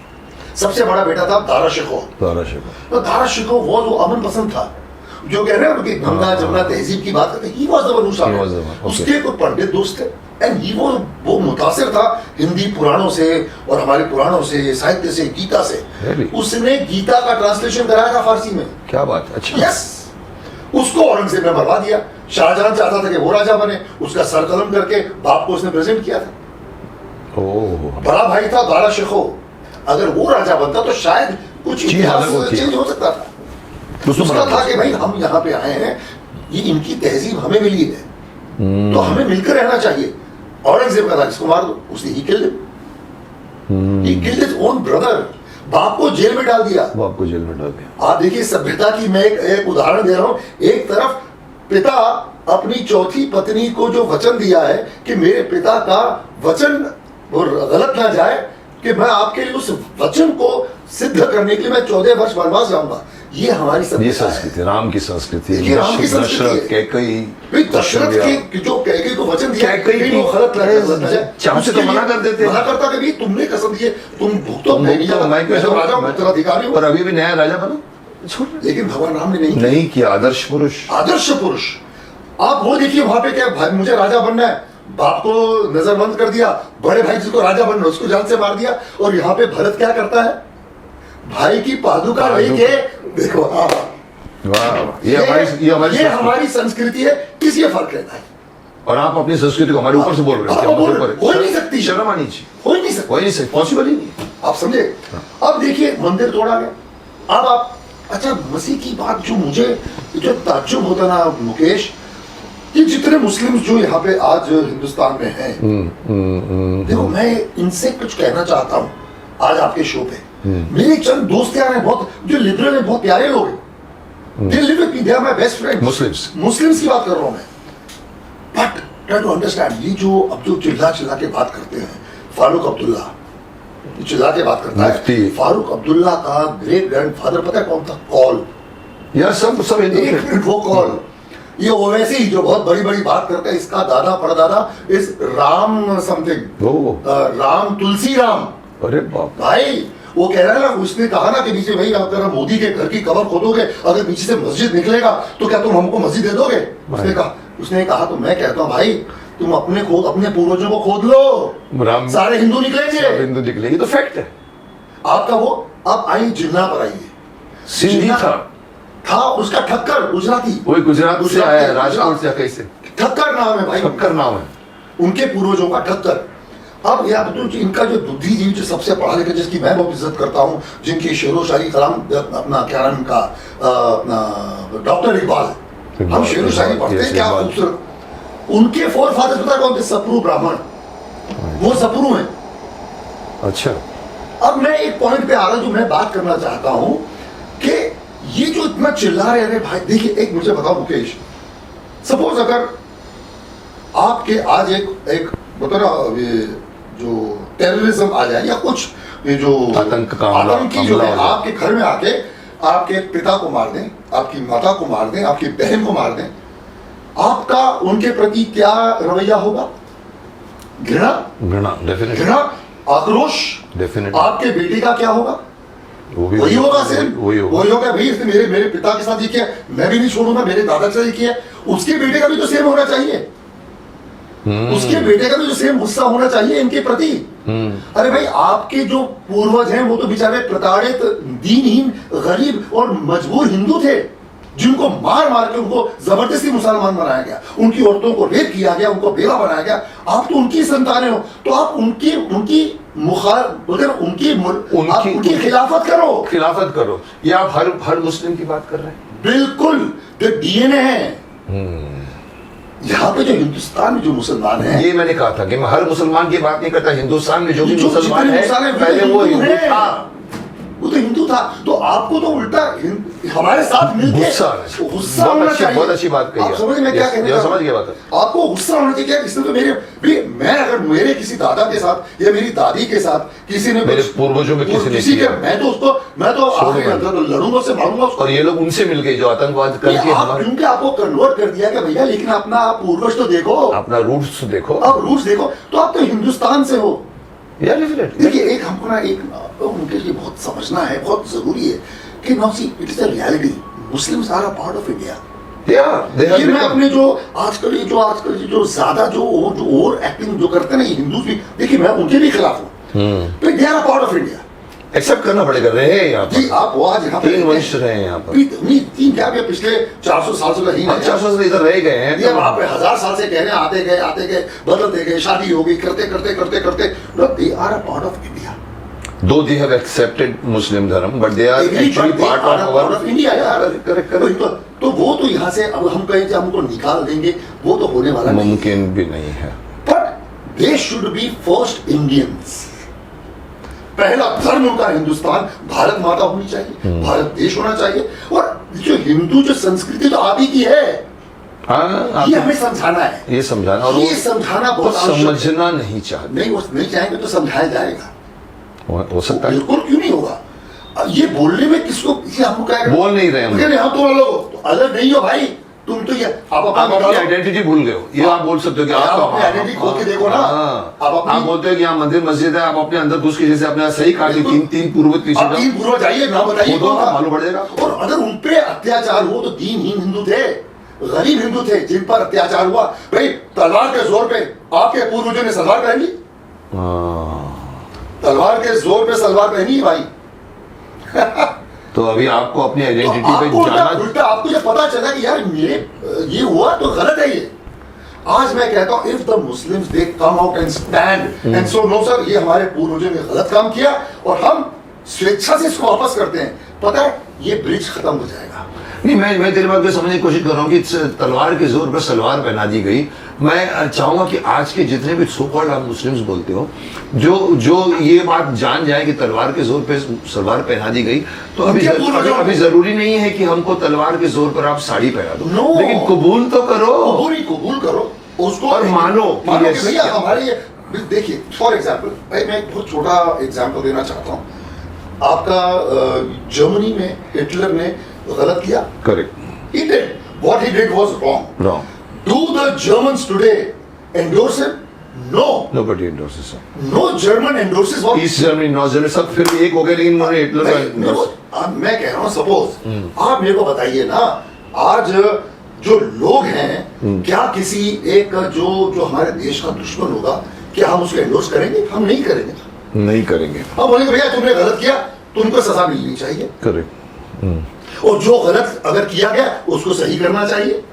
S2: सबसे बड़ा बेटा था दारा शिकोह।
S1: दारा शिकोह,
S2: तो दारा शिकोह वो जो अमन पसंद था, जो कह रहे हैं कि गंगा जमुना तहजीब की बात करते हैं, he was the one who started.
S1: He was the one, okay.
S2: उसके कोई पंडित दोस्त थे एंड ही वो मुतासिर था हिंदी पुराणों से और हमारे पुराणों से, साहित्य से, गीता से।
S1: Really?
S2: उसने गीता का ट्रांसलेशन कराया था फारसी में।
S1: क्या बात है, अच्छा।
S2: यस, उसको औरंगजेब ने मरवा दिया। शाहजहां चाहता था कि वो राजा बने, उसका सर कलम करके बाप को उसने प्रेजेंट किया था।
S1: ओह,
S2: बड़ा भाई था दारा शिकोह, अगर वो राजा बनता तो शायद कुछ
S1: चीज
S2: इतिहास
S1: अलग होती।
S2: चेंज हो सकता था।
S1: उसको
S2: उसका
S1: मरवा
S2: था कि भाई हम यहाँ पे आए हैं, ये इनकी तहजीब हमें मिली है, तो हमें मिलकर रहना चाहिए। औरंगजेब का था इसको मार दो, उसने he killed his own brother, बाप को जेल में डाल दिया।
S1: बाप को जेल में डाल दिया।
S2: आप देखिए सभ्यता की मैं एक उदाहरण दे रहा हूं। एक तरफ पिता अपनी चौथी पत्नी को जो वचन दिया है कि मेरे पिता का वचन वो गलत ना जाए, कि मैं आपके लिए उस वचन को सिद्ध करने के लिए मैं 14 वर्ष वनवास जाऊंगा। ये हमारी
S1: ये
S2: सभ्यता है।
S1: संस्कृति, राम की संस्कृति,
S2: ये राम की संस्कृति
S1: दशरथ,
S2: है।
S1: कैकेयी,
S2: भाई दशरथ के जो कैकेयी को वचन दिया,
S1: कैकेयी
S2: कहीं वो गलत लग जाए,
S1: चाहते तो
S2: उसके
S1: मना
S2: लिए
S1: कर देते।
S2: मना करता कि भाई तुमने कसम दी है, तुम भुगतो,
S1: तुम
S2: मैं नहीं
S1: भुगतो,
S2: जाता,
S1: मैं क्यों
S2: मैं तो राजा हूं,
S1: मैं-
S2: उत्तराधिकारी हूं।
S1: पर अभी भी नया राजा बना, छोड़ दे।
S2: लेकिन भगवान राम ने नहीं
S1: नहीं किया, आदर्श पुरुष।
S2: आदर्श पुरुष। आप वो देखिए वहां पे क्या, भाई मुझे राजा बनना है, बाप को नजरबंद कर दिया, बड़े भाई जिसको राजा बनना उसको जान से मार दिया। और यहाँ पे भरत क्या करता है, भाई की पादुका लेके देखो।
S1: वाह, ये
S2: हमारी संस्कृति है, किस ये फर्क रहता है?
S1: और आप अपनी संस्कृति को हमारे ऊपर से बोल रहे
S2: आप
S1: हो,
S2: बोल रहे हो, हो ही नहीं सकती।
S1: शर्म आनी चाहिए,
S2: हो ही नहीं सकता,
S1: हो ही नहीं सकती, पॉसिबल ही नहीं।
S2: आप समझे? अब देखिए मंदिर तोड़ा गया। अब आप अच्छा मसीह की बात जो मुझे जो ताज्जुब होता ना मुकेश, ये जितने मुस्लिम जो यहाँ पे आज हिंदुस्तान में हैं, देखो मैं इनसे कुछ कहना चाहता हूँ आज आपके शो पे। मेरे चंद दोस्त यार हैं बहुत, जो लिबरल है, बहुत प्यारे लोग हैं, they live with me, they are my best friends. Muslims की बात कर रहा हूँ मैं। बट ट्राई टू अंडरस्टैंड, ये जो अब जो चिल्ला चिल्ला के बात करते हैं, फारूक अब्दुल्ला चिल्ला के बात करता है। फारूक अब्दुल्ला का ग्रेट ग्रैंडफादर पता है कौन था? कॉल।
S1: यार सब हिंदू थे।
S2: वो कॉल, ये ओवैसी ही जो बहुत बड़ी बड़ी बात करता है, इसका दादा परदादा इस राम समथिंग, राम तुलसी राम।
S1: अरे बाप,
S2: भाई वो कह रहा है ना, उसने कहा ना कि नीचे भाई अगर हम मोदी के घर की कबर खोदोगे, अगर पीछे से मस्जिद निकलेगा तो क्या तुम हमको मस्जिद दे दोगे? उसने कहा तो मैं कहता हूँ भाई तुम अपने पूर्वजों को खोद लो,
S1: राम
S2: सारे हिंदू निकलेंगे।
S1: हिंदू निकलेंगे, तो फैक्ट है
S2: आपका वो। अब आई जिन्ना पर आइए,
S1: सिंधी था
S2: उसका ठक्कर गुजराती,
S1: वही गुजरात से आया, राजकोट से कैसे,
S2: ठक्कर नाम है भाई,
S1: ठक्कर नाम है
S2: उनके पूर्वजों का ठक्कर। अब यार तो इनका जो बुद्धिजीवी जो सबसे पढ़ा लिखा, जिसकी मैं बहुत इज्जत करता हूँ, जिनकी शेरो शायरी कलाम अपना क्या नाम का डॉक्टर इकबाल, हम शेरो शायरी पढ़ते हैं, क्या खूबसूरत। उनके फोर फादर्स पता कौन थे? सपरू ब्राह्मण, वो सपरू हैं।
S1: अच्छा,
S2: अब मैं एक पॉइंट पे आ रहा हूं जो मैं बात करना चाहता हूं कि ये जो इतना चिल्ला रहे हैं भाई, देखिए एक मुझे बताओ मुकेश, सपोज अगर आपके आज एक बताओ ना, ये जो टेररिज्म आ जाए या कुछ ये जो आतंकी जो है आपके घर में आके आपके पिता को मार दें, आपकी माता को मार दें, आपकी बहन को मार दें, आपका उनके प्रति क्या रवैया होगा? घृणा, घृणा, आक्रोश। आपके बेटे का क्या होगा? वही होगा सिर्फ, वही होगा भाई, इसने मेरे पिता के साथ ये किया, मैं भी नहीं छोड़ूंगा, मेरे दादा के साथ ये किया, उसके बेटे का भी तो सेम होना चाहिए। उसके बेटे का भी जो सेम गुस्सा होना चाहिए इनके प्रति। अरे भाई, आपके जो पूर्वज हैं वो तो बेचारे प्रताड़ित, दीनहीन, गरीब और मजबूर हिंदू थे, जिनको मार मार के उनको जबरदस्ती मुसलमान बनाया गया, उनकी औरतों को रेप किया गया, उनको बेवा बनाया गया। आप तो उनकी संतानें हो, तो आप उनकी उनकी उनकी खिलाफत करो।
S1: ये आप हर मुस्लिम की बात कर रहे हैं?
S2: बिल्कुल, जो डीएनए है यहाँ पे, जो हिंदुस्तान में जो मुसलमान है,
S1: ये मैंने कहा था कि मैं हर मुसलमान की बात नहीं करता। हिंदुस्तान में जो भी
S2: जो
S1: मुसलमान
S2: जितने
S1: है
S2: मुसलमान हैं,
S1: पहले वो हिंदू था,
S2: वो तो हिंदू था। तो आपको तो उल्टा हमारे साथ मिलके गुस्सा होना चाहिए।
S1: बहुत अच्छी बात कही।
S2: आप समझ में क्या कहने का?
S1: समझ गया बात है।
S2: आपको गुस्सा होना चाहिए। इसने तो मैं अगर मेरे किसी दादा के साथ या मेरी दादी के साथ किसी ने,
S1: मेरे पूर्वजों में किसी ने,
S2: मैं तो आखिरी अंदर लड़ूंगा, उससे मारूंगा उसको।
S1: और ये लोग उनसे मिल गए जो आतंकवाद करके
S2: क्योंकि आपको कन्वर्ट कर दिया कि भैया, लेकिन अपना पूर्वज तो देखो,
S1: अपना रूट्स देखो।
S2: आप रूट्स देखो, तो आप तो हिंदुस्तान से हो।
S1: देखिए,
S2: एक हमको ना उनके लिए बहुत समझना है, बहुत जरूरी है कि now see it is a reality, Muslims are a part of India. ये मैं अपने जो आजकल जो ज्यादा जो ओवर एक्टिंग जो करते हैं ना, ये हिंदू भी, देखिए मैं उनके भी खिलाफ हूँ। They are a part of India,
S1: accept करना पड़ेगा। रहे यहाँ
S2: जी, आप वो आज यहाँ पे
S1: 3 वंश रहे हैं यहाँ पर।
S2: नहीं, 3 क्या, पिछले 400 साल से नहीं,
S1: 400 से इधर रह गए हैं।
S2: ये वहाँ पे 1000 साल से कह रहे हैं, आते गए बदलते गए, शादी हो गई, करते they are a part of India.
S1: Though they have accepted Muslim धर्म, but they are actually part of our
S2: India यार।
S1: Correct।
S2: तो वो तो यहाँ से अब हम कहें कि हमको निकाल देंगे, वो तो होने वाला नहीं,
S1: मुमकिन भी नहीं है।
S2: But they should be first Indians. पहला धर्म उनका हिंदुस्तान, भारत माता होनी चाहिए, भारत देश होना चाहिए। और जो हिंदू जो संस्कृति तो आप ही की है, ये हमें समझाना है,
S1: ये समझाना, और
S2: ये समझाना बहुत
S1: समझना नहीं चाहते।
S2: नहीं चाहेंगे तो समझाया जाएगा,
S1: हो सकता है।
S2: बिल्कुल, क्यों नहीं होगा। ये बोलने में किसको, हम क्या
S1: बोल नहीं रहे हम
S2: तो अलग नहीं हो भाई, तुम तो ये आप
S1: अपनी आइडेंटिटी भूल गए हो। ये आप बोल सकते हो कि आप
S2: अपनी आइडेंटिटी खोल के देखो ना।
S1: आप बोलते हो कि यहाँ मंदिर मस्जिद है, आप अपने अंदर घुस के, जैसे अपने सही कहा, 3 पूर्वज पीछे,
S2: 3 पूर्वज आइए, ना बताइए,
S1: मालूम पड़ जाएगा।
S2: और अगर उन पे अत्याचार हो तो दीनहीन हिंदू थे, गरीब हिंदू थे, जिन पर अत्याचार हुआ, भाई तलवार के जोर पे आपके पूर्वजों ने सलवार पहनी, तलवार के जोर पे सलवार पहनी है भाई।
S1: तो अभी आपको अपनी आइडेंटिटी पे
S2: जाना, उल्टा आपको जब पता चला कि यार मेरे ये हुआ तो गलत है ये। आज मैं कहता हूं, if the Muslims they come out and stand and so no sir, ये हमारे पूर्वजों ने गलत काम किया और हम स्वेच्छा से इसको वापस करते हैं, पता है ये ब्रिज खत्म हो जाएगा।
S1: नहीं, मैं तेरी बात को समझने की कोशिश कर रहा हूँ कि तलवार के जोर पर सलवार पहना दी गई। मैं चाहूंगा कि आज के जितने भी सो कॉल्ड आप मुस्लिम्स बोलते हो, जो ये बात जान जाए कि तलवार के जोर पे सलवार पहना दी गई, तो अभी जरूरी नहीं है कि हमको तलवार के जोर पर आप साड़ी पहना दो, लेकिन कबूल तो करो,
S2: कबूल करो उसको और
S1: मानो
S2: कि भैया हमारे ये। देखिए, फॉर एग्जाम्पल, मैं एक बहुत छोटा एग्जाम्पल देना चाहता हूँ। आपका जर्मनी में हिटलर ने गलत किया,
S1: correct,
S2: he did what he did was wrong. Do the Germans today endorse him? No,
S1: nobody endorses him.
S2: No German endorses what
S1: East Germany, North Germany सब फिर भी एक हो गए, लेकिन उन्होंने हिटलर का
S2: मैं कह रहा हूँ, सपोज आप मेरे को बताइए ना, आज जो लोग हैं, क्या किसी एक जो हमारे देश का दुश्मन होगा, क्या हम उसको एंडोर्स करेंगे? हम नहीं करेंगे। हम बोलेंगे भैया तुमने गलत किया, तुमको सजा मिलनी चाहिए।
S1: करेक्ट।
S2: और जो गलत अगर किया गया उसको सही करना चाहिए।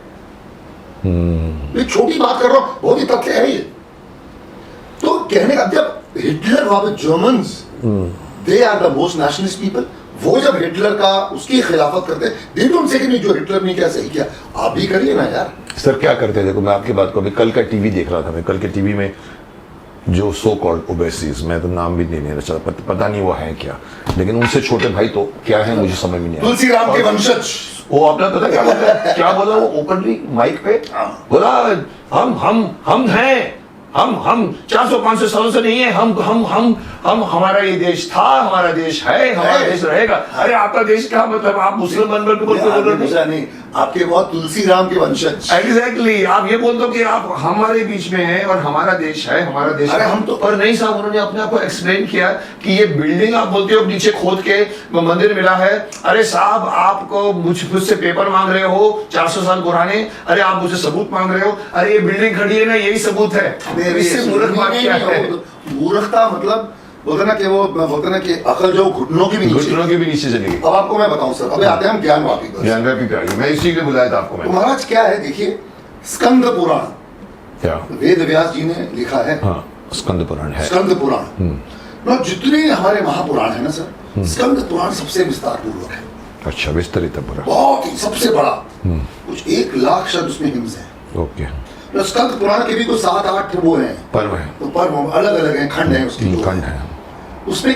S2: ये छोटी बात कर रहा हूं, बहुत ही तथ्य है ये। तो कहने का, जब हिटलर वहां पे Germans, they are the most nationalist people, वो जब हिटलर का उसकी खिलाफत करते, दे डोंट से कि नहीं जो हिटलर ने क्या सही किया, आप भी करिए ना यार।
S1: सर क्या करते हैं, देखो मैं आपकी बात को, अभी कल का टीवी देख रहा था मैं, कल के टीवी में जो सो कॉल्ड ओबेसीज, मैं तो नाम भी नहीं लेना चाहता, पता नहीं वो है क्या, लेकिन उनसे छोटे भाई तो क्या है मुझे समझ में नहीं आया।
S2: तुलसी राम के वंशज,
S1: वो अपना पता क्या बोला, क्या बोला वो ओपनली माइक पे बोला, हम हैं, हम 400-500 सालों से नहीं है, हम हमारा ये देश था, हमारा देश है, हमारा देश रहेगा। अरे आपका देश क्या मतलब, आप मुस्लिम बन के बोल रहे
S2: नहीं, आपके बहुत तुलसी राम के वंशज।
S1: एग्जैक्टली, आप ये बोल दो कि आप हमारे बीच में हैं और हमारा देश है, हमारा देश।
S2: अरे हम तो,
S1: पर नहीं साहब, उन्होंने अपने आप को एक्सप्लेन किया कि ये बिल्डिंग आप बोलते हो नीचे खोद के मंदिर मिला है। अरे साहब, आपको मुझसे पेपर मांग रहे हो 400 साल पुराने, अरे आप मुझे सबूत मांग रहे हो, अरे ये बिल्डिंग खड़ी है ना, यही सबूत है। इससे मूर्ख बात क्या है?
S2: मूर्खता मतलब बोलते ना कि वो बोलते ना कि अकल जो घुटनों के भी
S1: नीचे चली गई।
S2: अब आपको मैं बताऊं सर, अभी आते हैं हम ज्ञानवापी पर।
S1: ज्ञानवापी पे आइए, मैं इसी के लिए बुलाया था आपको।
S2: तो महाराज क्या है, देखिए स्कंद पुराण,
S1: क्या
S2: वेद व्यास जी ने लिखा है।
S1: हाँ, स्कंद पुराण है।
S2: स्कंद पुराण ना, जितने हमारे महापुराण है ना सर, स्कंद पुराण सबसे विस्तार पूर्वक है।
S1: अच्छा, विस्तरित पुराण
S2: बहुत ही सबसे बड़ा, कुछ 1 लाख शब्द उसमें हिंस है।
S1: ओके।
S2: तो स्कंद पुराण के भी कुछ 7-8 वो हैं,
S1: पर्व है,
S2: तो पर्व अलग अलग हैं, खंड हैं उसके,
S1: खंड है।
S2: उसमें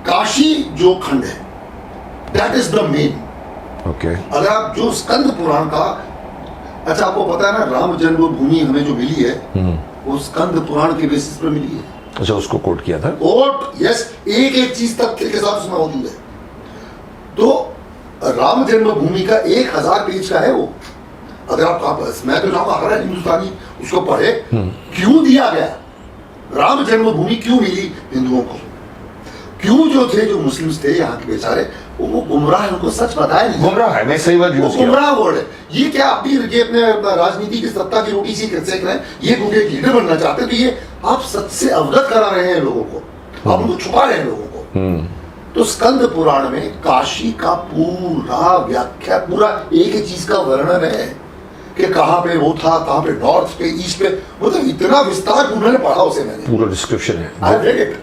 S2: काशी जो खंड है, that is the main.
S1: Okay.
S2: अगर आप जो स्कंद पुराण का, अच्छा आपको पता है ना, राम जन्मभूमि हमें जो मिली है वो स्कंद पुराण के बेसिस पर मिली है।
S1: अच्छा, उसको कोट किया था।
S2: कोट, यस, एक एक चीज तथ्य के साथ उसमें मौजूद है। तो राम जन्मभूमि का 1000 पेज का है वो। अगर आप मैं तो चाहूंगा हर हिंदुस्तानी उसको पढ़े, क्यों दिया गया, राम जन्मभूमि क्यों मिली हिंदुओं को, क्यों जो थे, जो मुस्लिम्स थे यहाँ के बेचारे, वो गुमराह है, उनको सच बताया नहीं।
S1: गुमराह है, मैं सही बात यूज किया।
S2: गुमराह वर्ड है ये। क्या आप भी ये अपने राजनीति की सत्ता की रोटी सेक रहे हैं, ये गुंगे लीडर बनना चाहते हैं, तो ये आप सच से अवगत करा रहे हैं लोगों को, आप उनको छुपा रहे हैं लोगों को। तो स्कंद पुराण में काशी का पूरा व्याख्या, पूरा एक ही चीज का वर्णन है कि कहाँ पे वो था, कहाँ पे नॉर्थ पे, ईस्ट पे, मतलब इतना विस्तार उन्होंने पढ़ा उसे, मैंने
S1: पूरा डिस्क्रिप्शन है,
S2: आई रेड इट,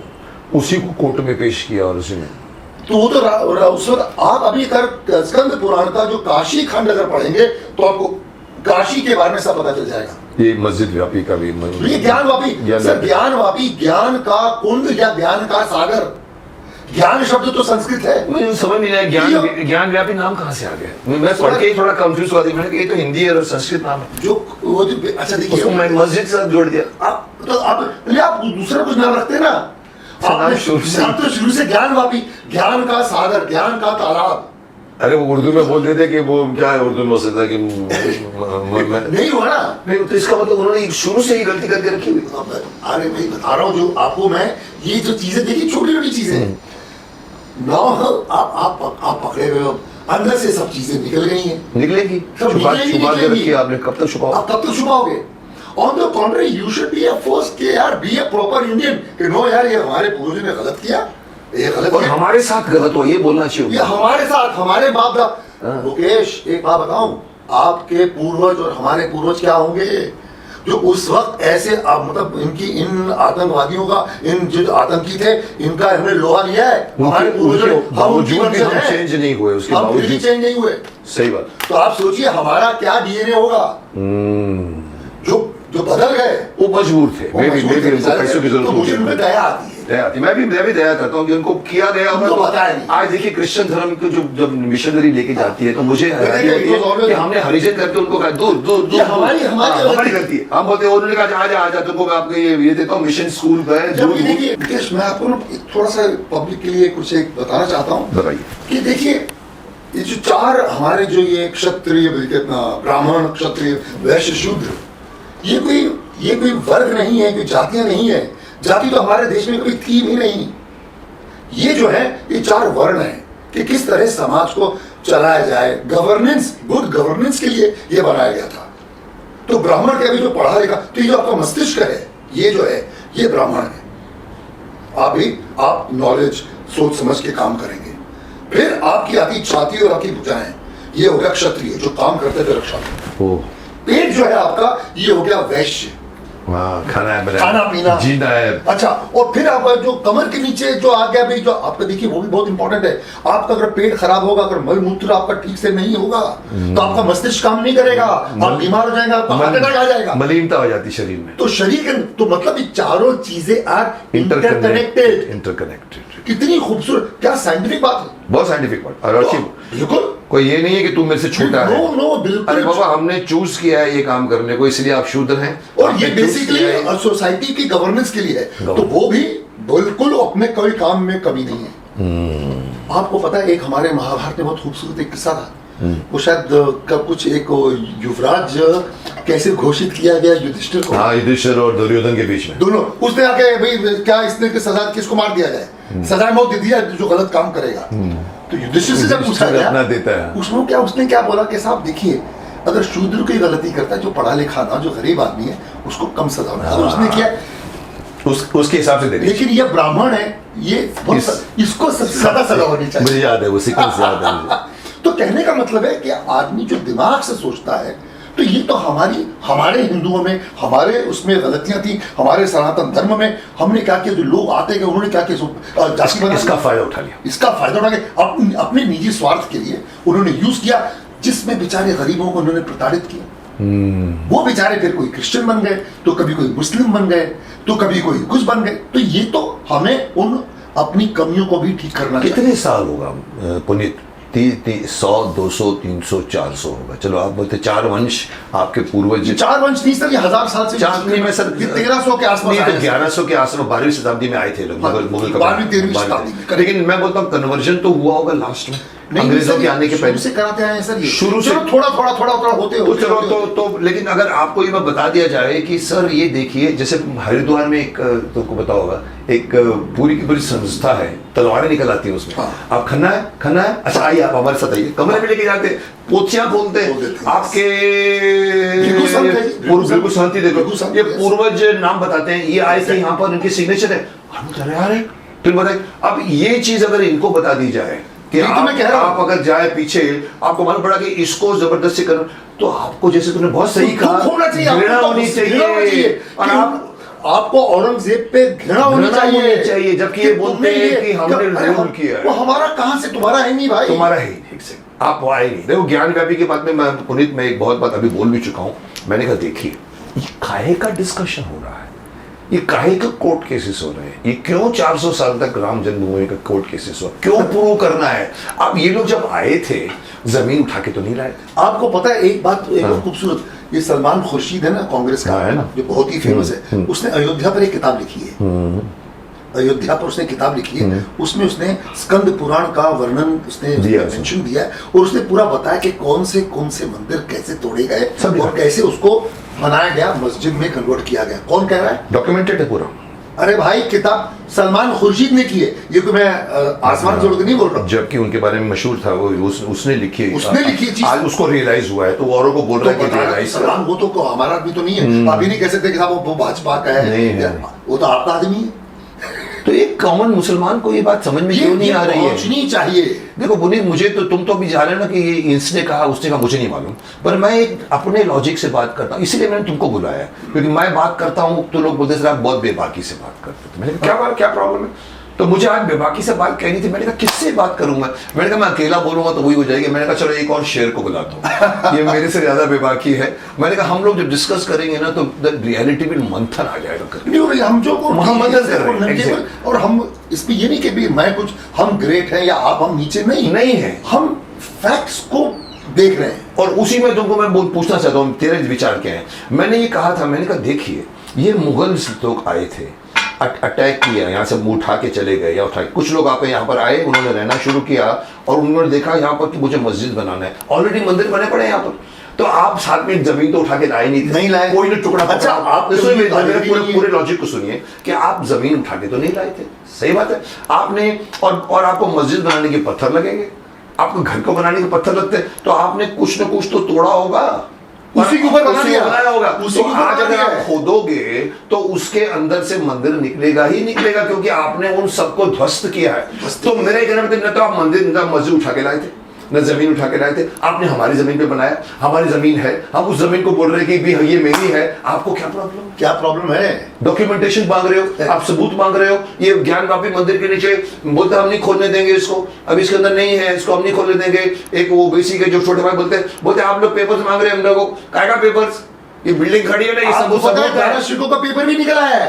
S1: उसी को कोर्ट में पेश किया और उसी में।
S2: तो वो तो उस वक्त आप अभी कर स्कंद पुराण का जो काशी खंड अगर पढ़ेंगे तो आपको काशी के बारे में सब पता चल जाएगा।
S1: ये मस्जिद व्यापी का भी,
S2: ये ज्ञानवापी सर, ज्ञानवापी, ज्ञान का कुंड या ज्ञान का सागर। ज्ञान शब्द तो संस्कृत है,
S1: मुझे समझ नहीं आया ज्ञान व्यापी नाम कहाँ से आ गया। मैं पढ़ के ही थोड़ा कंफ्यूज हुआ, मैंने ये तो हिंदी है और संस्कृत नाम है
S2: जो वो जो, अच्छा देखिए,
S1: उसको मैं मस्जिद से जोड़ दिया।
S2: आप दूसरा कुछ नाम रखते हैं ना, आप शुरू से ज्ञानवापी, ज्ञान का सागर, ज्ञान का तालाब।
S1: अरे वो उर्दू में बोल देते कि वो क्या है, उर्दू में हो सकता है कि
S2: नहीं हुआ ना,
S1: नहीं, तो इसका मतलब उन्होंने शुरू से ही गलती करके रखी हुई।
S2: अरे मैं बता रहा हूँ जो आपको, मैं ये जो चीजें देखिए, छोटी छोटी चीजें ना, आप पकड़े हुए हो, अंदर से सब चीजें निकल गई हैं,
S1: निकलेगी। छुपा के रखी आपने, कब तक छुपाओ,
S2: आप कब तक छुपाओगे? On the contrary, you should be a first के यार, बी अ प्रॉपर इंडियन, कि नो यार ये हमारे पूर्वजों ने गलत किया, ये गलत
S1: और
S2: किया,
S1: हमारे साथ गलत हो, ये बोलना चाहिए।
S2: ये हमारे साथ, हमारे बाप दादा। मुकेश, एक बात बताऊं, आपके पूर्वज और हमारे पूर्वज क्या होंगे, जो उस वक्त ऐसे मतलब इनकी, इन आतंकवादियों का, इन जो आतंकी थे, इनका हमने लोहा लिया है, हमारे पूर्वजों,
S1: बावजूद भी हम चेंज नहीं हुए, उसके बावजूद
S2: चेंज नहीं हुए।
S1: सही बात।
S2: तो आप सोचिए हमारा क्या डीएनए होगा, जो बदल गए,
S1: वो मजबूर थे, मैं भी उनको पैसों की जरूरत
S2: होती है, मुझे उनमें दया आती है,
S1: मैं भी दया करता हूँ कि उनको किया गया होगा। तो आज देखिए क्रिश्चियन धर्म को जब मिशनरी लेके जाती है तो मुझे हैरानी होती है कि हमने हरिजन करके उनको कहा दूर दूर दूर, हमारी गलती है। हम बोलते हैं, उन्होंने कहा आजा तुमको मैं आपको ये देता हूँ, मिशन स्कूल का है।
S2: देखिए मैं आपको थोड़ा सा पब्लिक के लिए कुछ एक बताना चाहता हूँ,
S1: बताइए
S2: कि देखिए ये जो 4 हमारे जो ये क्षत्रिय, ब्राह्मण, क्षत्रिय, वैश्य, शूद्र, ये कोई वर्ग नहीं है, कोई जातियां नहीं है, जाति तो हमारे देश में कभी थी भी नहीं। ये जो है, ये 4 वर्ण हैं कि किस तरह समाज को चलाया जाए, गवर्नेंस, गुड गवर्नेंस के लिए ये बनाया गया था। तो ब्राह्मण का भी जो पढ़ा लिखा, तो ये जो आपका मस्तिष्क है, ये जो है, ये ब्राह्मण है। आप नॉलेज, सोच समझ के काम करेंगे। फिर आपकी आती छाती और आपकी भुजाएं, ये हो गया क्षत्रिय, जो काम करते थे रक्षा। पेट जो है आपका, ये हो गया वैश्य, खाना पीना,
S1: जीना है।
S2: अच्छा, और फिर आप जो कमर के नीचे जो आ गया भाई, जो आपका देखिए वो भी बहुत इंपॉर्टेंट है। आपका अगर पेट खराब होगा, अगर मल मूत्र आपका ठीक से नहीं होगा, तो आपका मस्तिष्क काम नहीं करेगा, आप बीमार हो जाएंगे, आपका हार्ट अटैक आ जाएगा,
S1: मलिनता हो जाती शरीर में।
S2: तो शरीर के, तो मतलब ये चारों चीजें आर इंटरकनेक्टेड।
S1: इंटरकनेक्टेड,
S2: कितनी खूबसूरत, क्या साइंटिफिक बात है,
S1: बहुत साइंटिफिक बात। और
S2: बिल्कुल
S1: कोई ये नहीं है कि तू मेरे से छोटा है।
S2: नो नो, बिल्कुल।
S1: अरे बाबा, हमने चूज किया है ये काम करने को, इसलिए आप शूद्र हैं।
S2: और ये बेसिकली सोसाइटी की गवर्नेंस के लिए है, तो वो भी बिल्कुल अपने कोई काम में कमी नहीं है। आपको पता है, एक हमारे महाभारत में बहुत खूबसूरत एक किस्सा था, वो शायद कब कुछ एक युवराज कैसे घोषित किया गया युधिष्ठिर को।
S1: हाँ, युधिष्ठिर और दुर्योधन के बीच में
S2: दोनों, उसने आके भाई क्या इसने की सजा किसको मार दिया जाए, सजा मौत दे दिया जो गलत काम करेगा। तो युधिष्ठिर से जब पूछा गया,
S1: अपना देता है,
S2: उसने क्या बोला कि साहब देखिए, अगर शूद्र कोई गलती करता है, जो पढ़ा लिखा ना, जो गरीब आदमी है, उसको कम सजा होना है। उसने किया
S1: उसके हिसाब से दे दी।
S2: लेकिन ये ब्राह्मण है, ये इसको सबसे ज्यादा सजा होनी चाहिए।
S1: मुझे याद है, वो सीक्वेंस याद है मुझे।
S2: तो कहने का मतलब है कि आदमी जो दिमाग से सोचता है, तो ये तो हमारे हिंदुओं में, हमारे उसमें गलतियां थी, हमारे सनातन धर्म में हमने क्या किया, जो लोग आते गए उन्होंने क्या किया, जाति बना,
S1: इसका फायदा उठा लिया,
S2: इसका फायदा उठा के अपने निजी स्वार्थ के लिए उन्होंने यूज किया, जिसमें बेचारे गरीबों को उन्होंने प्रताड़ित किया। वो बेचारे फिर कोई क्रिश्चियन बन गए, तो कभी कोई मुस्लिम बन गए, तो कभी कोई कुछ बन गए। तो ये तो हमें उन अपनी कमियों को भी ठीक करना चाहिए।
S1: कितने साल होगा पुनीत? 100, 200, 300, 400 होगा। चलो आप बोलते 4 वंश आपके पूर्वज।
S2: 4 वंश नहीं सर, ये 1000 साल से,
S1: 4 नहीं, मैं सर
S2: 1300 के आसपास,
S1: 1100 के आसपास, 12वीं शताब्दी में आए थे लोग, मुगल
S2: 12वीं 13वीं शताब्दी में।
S1: लेकिन मैं बोलता हूँ कन्वर्जन तो हुआ होगा लास्ट में, अंग्रेजों के आने के पहले
S2: से कराते आए हैं सर, ये
S1: शुरू से
S2: थोड़ा होते
S1: तो लेकिन अगर आपको ये बता दिया जाए कि सर ये देखिए, जैसे हरिद्वार में एक, तुमको पता होगा, एक पूरी की पूरी संस्था है, तलवारें निकल आती है उसमें। आप खन्ना है, अच्छा आइए आप हमारे साथ आइए, कमरे में लेके जाते, पोथियां खोलते, आपके बिल्कुल शांति देखो, ये पूर्वज नाम बताते हैं, ये आए थे यहाँ पर, इनके सिग्नेचर है, हम चले आ रहे, फिर बताए। अब ये चीज अगर इनको बता दी जाए कि आप अगर जाए पीछे, आपको मालूम पड़ा कि इसको जबरदस्ती करना, तो आपको, जैसे तुमने बहुत सही कहा, घृणा होनी चाहिए, और
S2: आपको औरंगजेब पे घृणा होनी चाहिए,
S1: जबकि ये बोलते हैं कि हमने रूल किया है।
S2: वो हमारा कहां से, तुम्हारा है नहीं भाई,
S1: तुम्हारा है नहीं, से आप वो आए नहीं। देखो, ज्ञान व्यापी की बात में मैं पुनीत में एक बहुत बात अभी बोल भी चुका हूं। मैंने कहा देखिए, ये काहे का डिस्कशन हो रहा है, ये काहे का कोर्ट केसेस हो रहे हैं, ये क्यों 400 साल तक राम जन्मभूमि का कोर्ट केसेस हो, क्यों प्रूव करना है? अब ये लोग जब आए थे, जमीन उठा के तो नहीं लाए थे।
S2: आपको पता है एक बात, एक बहुत खूबसूरत, ये सलमान खुर्शीद है ना, कांग्रेस का है ना, जो बहुत ही फेमस है, उसने अयोध्या पर एक किताब लिखी है, अयोध्या पर उसने किताब लिखी है, उसमें उसने स्कंद पुराण का वर्णन उसने मेंशन दिया है, और उसने पूरा बताया कि कौन से मंदिर कैसे तोड़े गए और कैसे उसको बनाया गया, मस्जिद में कन्वर्ट किया गया। कौन कह रहा है?
S1: डॉक्यूमेंटेड है पूरा।
S2: अरे भाई, किताब सलमान खुर्शीद ने की है, ये तो मैं आसमान जोड़ के नहीं बोल रहा हूँ,
S1: जबकि उनके बारे में मशहूर था, वो उसने लिखी है,
S2: चीज
S1: आज उसको रियलाइज हुआ है, तो औरों को बोल रहा है कि रियलाइज।
S2: सलमान वो तो हमारा आदमी तो नहीं है, आप ही नहीं कह सकते कि साहब वो भाजपा का है, वो तो आपका आदमी है।
S1: तो एक कॉमन मुसलमान को ये बात समझ में क्यों नहीं आ रही है?
S2: पहुंचनी चाहिए।
S1: देखो पुनीत, मुझे तो, तुम तो अभी जा रहे हो ना कि ये इसने कहा उसने कहा, मुझे नहीं मालूम, पर मैं एक अपने लॉजिक से बात करता हूँ, इसीलिए मैंने तुमको बुलाया, क्योंकि मैं बात करता हूँ तो लोग बोलते सर आप बहुत बेबाकी से बात करते थे। मैंने कहा क्या प्रॉब्लम है? तो मुझे आज बेबाकी से बात कहनी थी। मैंने कहा किससे बात करूंगा? मैंने कहा मैं अकेला बोलूंगा तो वही हो जाएगी। मैंने कहा चलो एक और शेर को बुलाता हूँ, ये मेरे से ज्यादा बेबाकी है। मैंने कहा हम लोग जब डिस्कस करेंगे ना, तो रियलिटी में मंथन आ जाएगा।
S2: हम जो
S1: मंथन कर रहे हैं,
S2: और हम इसमें ये नहीं कि भी मैं कुछ, हम ग्रेट हैं या आप हम नीचे, नहीं है, हम फैक्ट्स को देख रहे हैं।
S1: और उसी में तुमको मैं पूछना चाहता हूँ, तेरे विचार क्या है? मैंने ये कहा था, मैंने कहा देखिए, ये मुगल लोग आए थे, अटैक किया, यहाँ से उठा के चले गए, या उठा, कुछ लोग आप यहाँ पर आए, उन्होंने रहना शुरू किया, और उन्होंने देखा यहाँ पर कि मुझे मस्जिद बनाना है, ऑलरेडी मंदिर बने पड़े यहाँ पर, तो आप साथ में जमीन तो उठा के लाए नहीं लाए, कोई ने टुकड़ा।
S2: अच्छा, आप
S1: पूरे लॉजिक को सुनिए कि आप जमीन उठा के तो नहीं लाए थे, सही बात है आपने, और आपको मस्जिद बनाने के पत्थर लगेंगे, आपको घर को बनाने के पत्थर लगते हैं, तो आपने कुछ न कुछ तो तोड़ा होगा,
S2: उसी के ऊपर
S1: बनाया होगा। तो आज अगर आप खोदोगे तो उसके अंदर से मंदिर निकलेगा ही निकलेगा, क्योंकि आपने उन सबको ध्वस्त किया है। तो मेरे कहने में न तो आप मंदिर न मस्जिद उठा के लाए थे, न जमीन उठा के लाए थे, आपने हमारी जमीन पे बनाया, हमारी जमीन है, हम उस जमीन को बोल रहे हैं कि भी ये मेरी है। आपको क्या प्रॉब्लम है? डॉक्यूमेंटेशन मांग रहे हो, आप सबूत मांग रहे हो। ये ज्ञान वापी मंदिर के नीचे बोलते हम नहीं खोलने देंगे इसको, अब इसके अंदर नहीं है, इसको हम नहीं खोलने देंगे। एक वो ओबीसी के जो छोटे भाई बोलते आप लोग पेपर्स मांग रहे हैं, हम लोगों काय का पेपर्स? ये बिल्डिंग खड़ी है ना, ये सबूत
S2: का पेपर भी निकला है,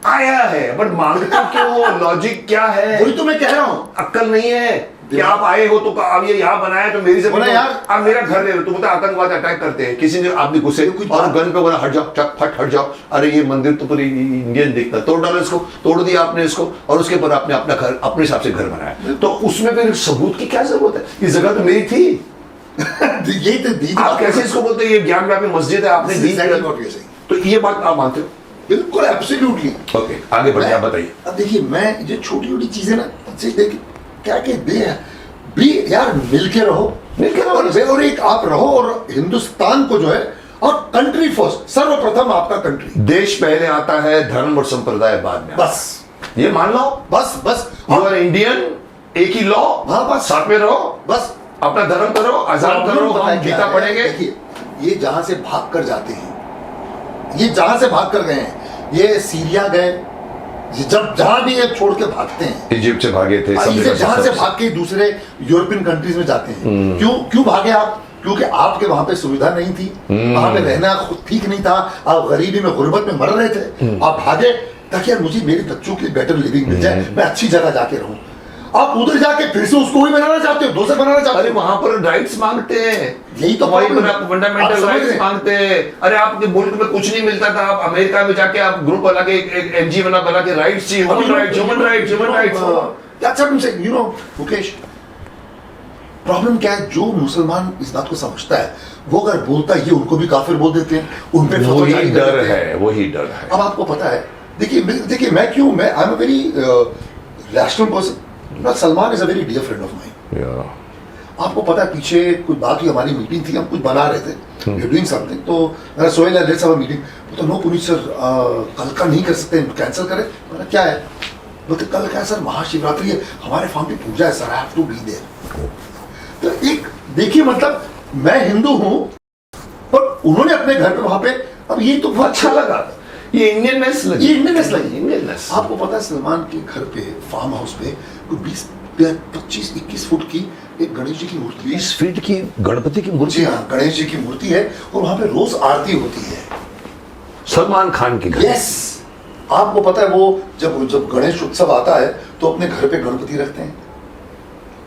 S1: आया है, बट मांगते क्यों? लॉजिक क्या है?
S2: वही तो मैं कह रहा हूँ,
S1: अक्ल नहीं है। कि आप आए हो तो अब ये यहाँ बनाया तो मेरी जमीन
S2: बोला यार,
S1: आप मेरा घर ले लो, तो बोलते आतंकवाद अटैक करते हैं, किसी ने आप भी गुस्से और गन पे बोला हट जाओ, फट हट जाओ, अरे ये मंदिर तो पूरी इंडियन दिखता, तोड़ डालो इसको, तोड़ दिया आपने इसको, और उसके ऊपर आपने अपना घर अपने हिसाब से घर बनाया, तो उसमें फिर सबूत की क्या जरूरत है? ये जगह तो मेरी थी।
S2: यही तो दी।
S1: आप कैसे इसको बोलते हैं ये ज्ञान व्यापी मस्जिद है, आपने दी? तो ये बात आप मानते हो?
S2: बिल्कुल एब्सोल्युटली।
S1: ओके, आगे बढ़िए, आप बताइए।
S2: अब देखिए, मैं जो छोटी छोटी चीजें ना देखिए क्या कहते हैं, भी यार मिलके रहो, और एक आप रहो, और हिंदुस्तान को जो है, और कंट्री फर्स्ट, सर्वप्रथम आपका कंट्री,
S1: देश पहले आता है, धर्म और संप्रदाय बाद में।
S2: बस
S1: ये मान लो,
S2: बस
S1: यू आर इंडियन, एक ही लॉ,
S2: हाँ, बस
S1: साथ में रहो,
S2: बस
S1: अपना धर्म करो, आजाद करो, हम गीता पढ़ेंगे।
S2: देखिए, ये जहां से भाग कर जाते हैं, ये जहां से भाग कर गए हैं, ये सीरिया गए, ये जब जहां भी ये छोड़ के भागते हैं,
S1: इजिप्ट से भागे थे, सब जगह
S2: जहां से भाग के दूसरे यूरोपियन कंट्रीज में जाते हैं, क्यों भागे आप? क्योंकि आपके वहां पे सुविधा नहीं थी, वहां पे रहना खुद ठीक नहीं था, आप गरीबी में, गुर्बत में मर रहे थे, आप भागे ताकि यार मुझे मेरे बच्चों की बेटर लिविंग मिल जाए, मैं अच्छी जगह जाके रहूं। आप उधर जाके फिर से उसको ही बनाना चाहते हो, दूसरे बनाना चाहते हो।
S1: अरे वहां पर राइट्स मांगते हैं,
S2: यही तो
S1: वहीं पर
S2: problem
S1: आप फंडामेंटल
S2: आप समझ
S1: राइट्स
S2: रहे हैं?
S1: मांगते हैं। अरे आपके मुल्क में कुछ नहीं मिलता था, आप अमेरिका में जाके आप ग्रुप बना के एक एनजी बना के राइट्स चाहिए, human rights, human rights, human rights.
S2: That's what I'm saying, you know, Mukesh, problem क्या है? जो मुसलमान इस बात को समझता है, वो अगर बोलता है, ये उनको भी काफिर बोल देते हैं, उन पे फतवा जारी कर देते हैं।
S1: वही डर है।
S2: अब आपको पता है, देखिए मैं I am a very rational person, Salman is a very dear friend of mine. आपको पता है, पीछे कुछ बात हुई, हमारी मीटिंग थी, हम कुछ बना रहे थे, वी डूइंग समथिंग, तो Sohail let's have a meeting, तो नो पुनीत सर, कल का नहीं कर सकते, कैंसिल करें? मैंने क्या है? बोलते कल क्या है सर, महाशिवरात्रि है, हमारे फार्म पे पूजा है sir, I have to be there. तो एक देखिए, मतलब मैं हिंदू हूं, पर उन्होंने अपने घर पे वहां पे, अब ये तो बहुत अच्छा लगा,
S1: ये इंडियननेस लगी,
S2: ये इंडियननेस लगी।
S1: इंडियननेस।
S2: आपको पता है, सलमान के घर पे, फार्म हाउस पे, कोई 20-25-21 फुट की एक गणेश जी की मूर्ति है।
S1: 20 फीट की गणपति की मूर्ति?
S2: जी हाँ, गणेश जी की मूर्ति है, और वहां पे रोज आरती होती है
S1: सलमान खान की घर।
S2: यस, आपको पता है, वो जब गणेश उत्सव आता है, तो अपने घर पे गणपति रखते हैं,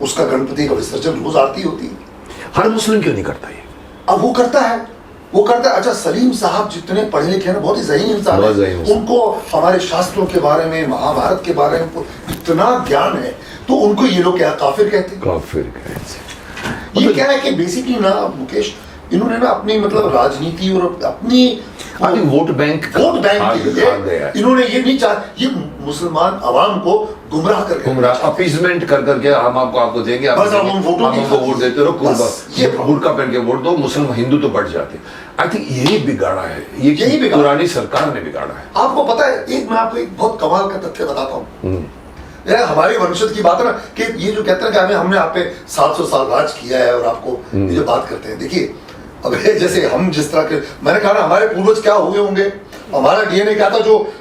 S2: उसका गणपति का विसर्जन, रोज आरती होती है।
S1: हर मुस्लिम क्यों नहीं करता ये?
S2: अब वो करता है। अच्छा, सलीम साहब जितने पढ़े लिखे हैं, बहुत ही ज़हीन इंसान है, उनको हमारे शास्त्रों के बारे में, महाभारत के बारे में इतना ज्ञान है, तो उनको ये लोग क्या काफिर कहते हैं?
S1: काफिर कहते हैं।
S2: ये क्या है कि बेसिकली ना मुकेश, इन्होंने ना अपनी मतलब राजनीति और अपनी
S1: वोट बैंक
S2: के लिए इन्होंने ये नहीं चाहा, ये मुसलमान अवाम को गुमराह
S1: अपीजमेंट कर करके हम आपको देंगे, आप हमको वोट देते रहो, बुर्का पहन के वोट दो, मुसलमान हिंदू तो बढ़ जाते। आई थिंक यही बिगाड़ा है, यही पुरानी सरकार ने बिगाड़ा है।
S2: आपको पता है, मैं आपको एक बहुत कमाल का तथ्य बताता हूँ। हमारी वंशज की बात है ना, कि ये जो कहते हैं कि हमने आप पे 700 साल राज किया है, और आपको ये जो बात करते हैं, देखिए अब जैसे हम जिस तरह के, मैंने कहा ना, हमारे पूर्वज क्या हुए होंगे, हमारा डीएनए क्या था, जो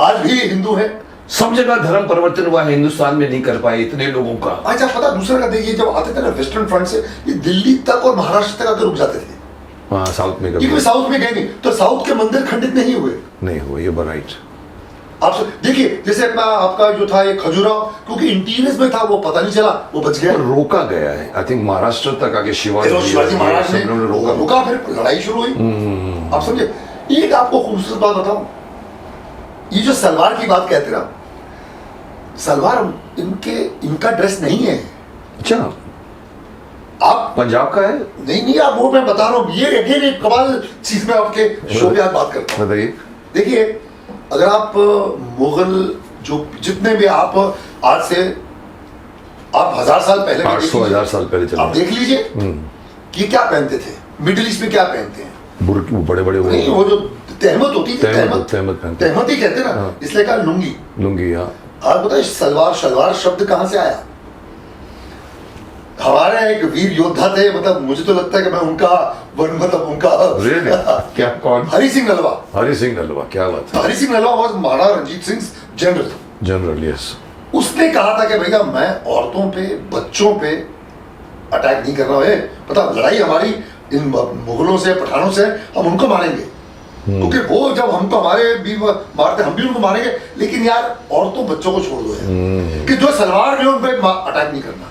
S2: आज भी हिंदू है।
S1: सब जगह धर्म परिवर्तन हुआ, हिंदुस्तान में नहीं कर पाए इतने लोगों का।
S2: अच्छा, पता दूसरा का देखिए, जब आते थे ना वेस्टर्न फ्रंट से, ये दिल्ली तक और महाराष्ट्र तक आकर रुक जाते थे।
S1: हाँ, साउथ में
S2: ये साउथ में गए नहीं, तो साउथ के मंदिर खंडित नहीं हुए,
S1: ये राइट।
S2: आप देखिए, जैसे अपना आपका जो था ये खजुराहो, क्योंकि इंटीरियर्स में था, वो पता नहीं चला, वो बच गया,
S1: रोका गया है। आई थिंक महाराष्ट्र तक आगे
S2: शिवाजी महाराज ने रोका, फिर लड़ाई शुरू हुई। आप समझे? एक आपको खूबसूरत बात बताऊं, ये जो सलवार की बात कहते ना, सलवार इनका ड्रेस नहीं है।
S1: अच्छा,
S2: आप
S1: पंजाब का है?
S2: नहीं, आप वो मैं बता रहा हूँ, ये अगेन एक कमाल चीज में आपके शो में बात करता हूँ।
S1: बताइए।
S2: देखिए, अगर आप मुगल जो जितने भी आप आज से आप 1000 साल पहले,
S1: 800-1000 साल पहले चले,
S2: आप देख लीजिए कि क्या पहनते थे। मिडिल ईस्ट में क्या पहनते हैं?
S1: बुर्की, बड़े
S2: वो जो तहमत होती थी, तहमत ही कहते ना, इसलिए कहा लुंगी। हाँ, आप बताइए, शलवार शब्द कहाँ से आया? हमारे एक वीर योद्धा थे, मतलब मुझे तो लगता है कि मैं उनका
S1: क्या, कौन?
S2: हरि सिंह नलवा,
S1: क्या बात है?
S2: Hari Singh Nalwa was Maharana Ranjit Singh general.
S1: Yes. उसने
S2: कहा था कि भैया, मैं औरतों पे, बच्चों पे अटैक नहीं कर रहा है, पता लड़ाई हमारी इन मुगलों से, पठानों से, हम उनको मारेंगे, क्योंकि वो जब हमको हमारे भी मारते, हम भी उनको मारेंगे, लेकिन यार औरतों बच्चों को छोड़ दो, कि जो सलवार में उन पे अटैक नहीं करना।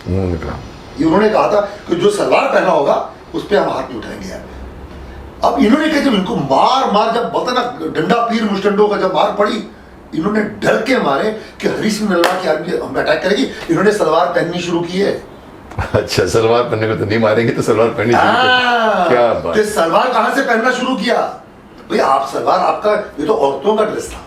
S1: उन्होंने कहा
S2: ये उन्होंने कहा था कि जो सलवार पहना होगा उस पर हम हाथ नहीं उठाएंगे यार। अब इन्होंने कहा जब इनको मार जब बोलता ना डंडा पीर मुस्टंडों का जब मार पड़ी, इन्होंने डर के मारे कि हरी सिंह नलवा की आर्मी हम अटैक करेगी, इन्होंने सलवार पहननी शुरू की है।
S1: अच्छा, सलवार पहनने को तो नहीं मारेंगे तो सलवार पहननी शुरू। क्या बात।
S2: तो सलवार कहां से पहनना शुरू किया भाई? आप सलवार, आपका ये तो औरतों का ड्रेस था,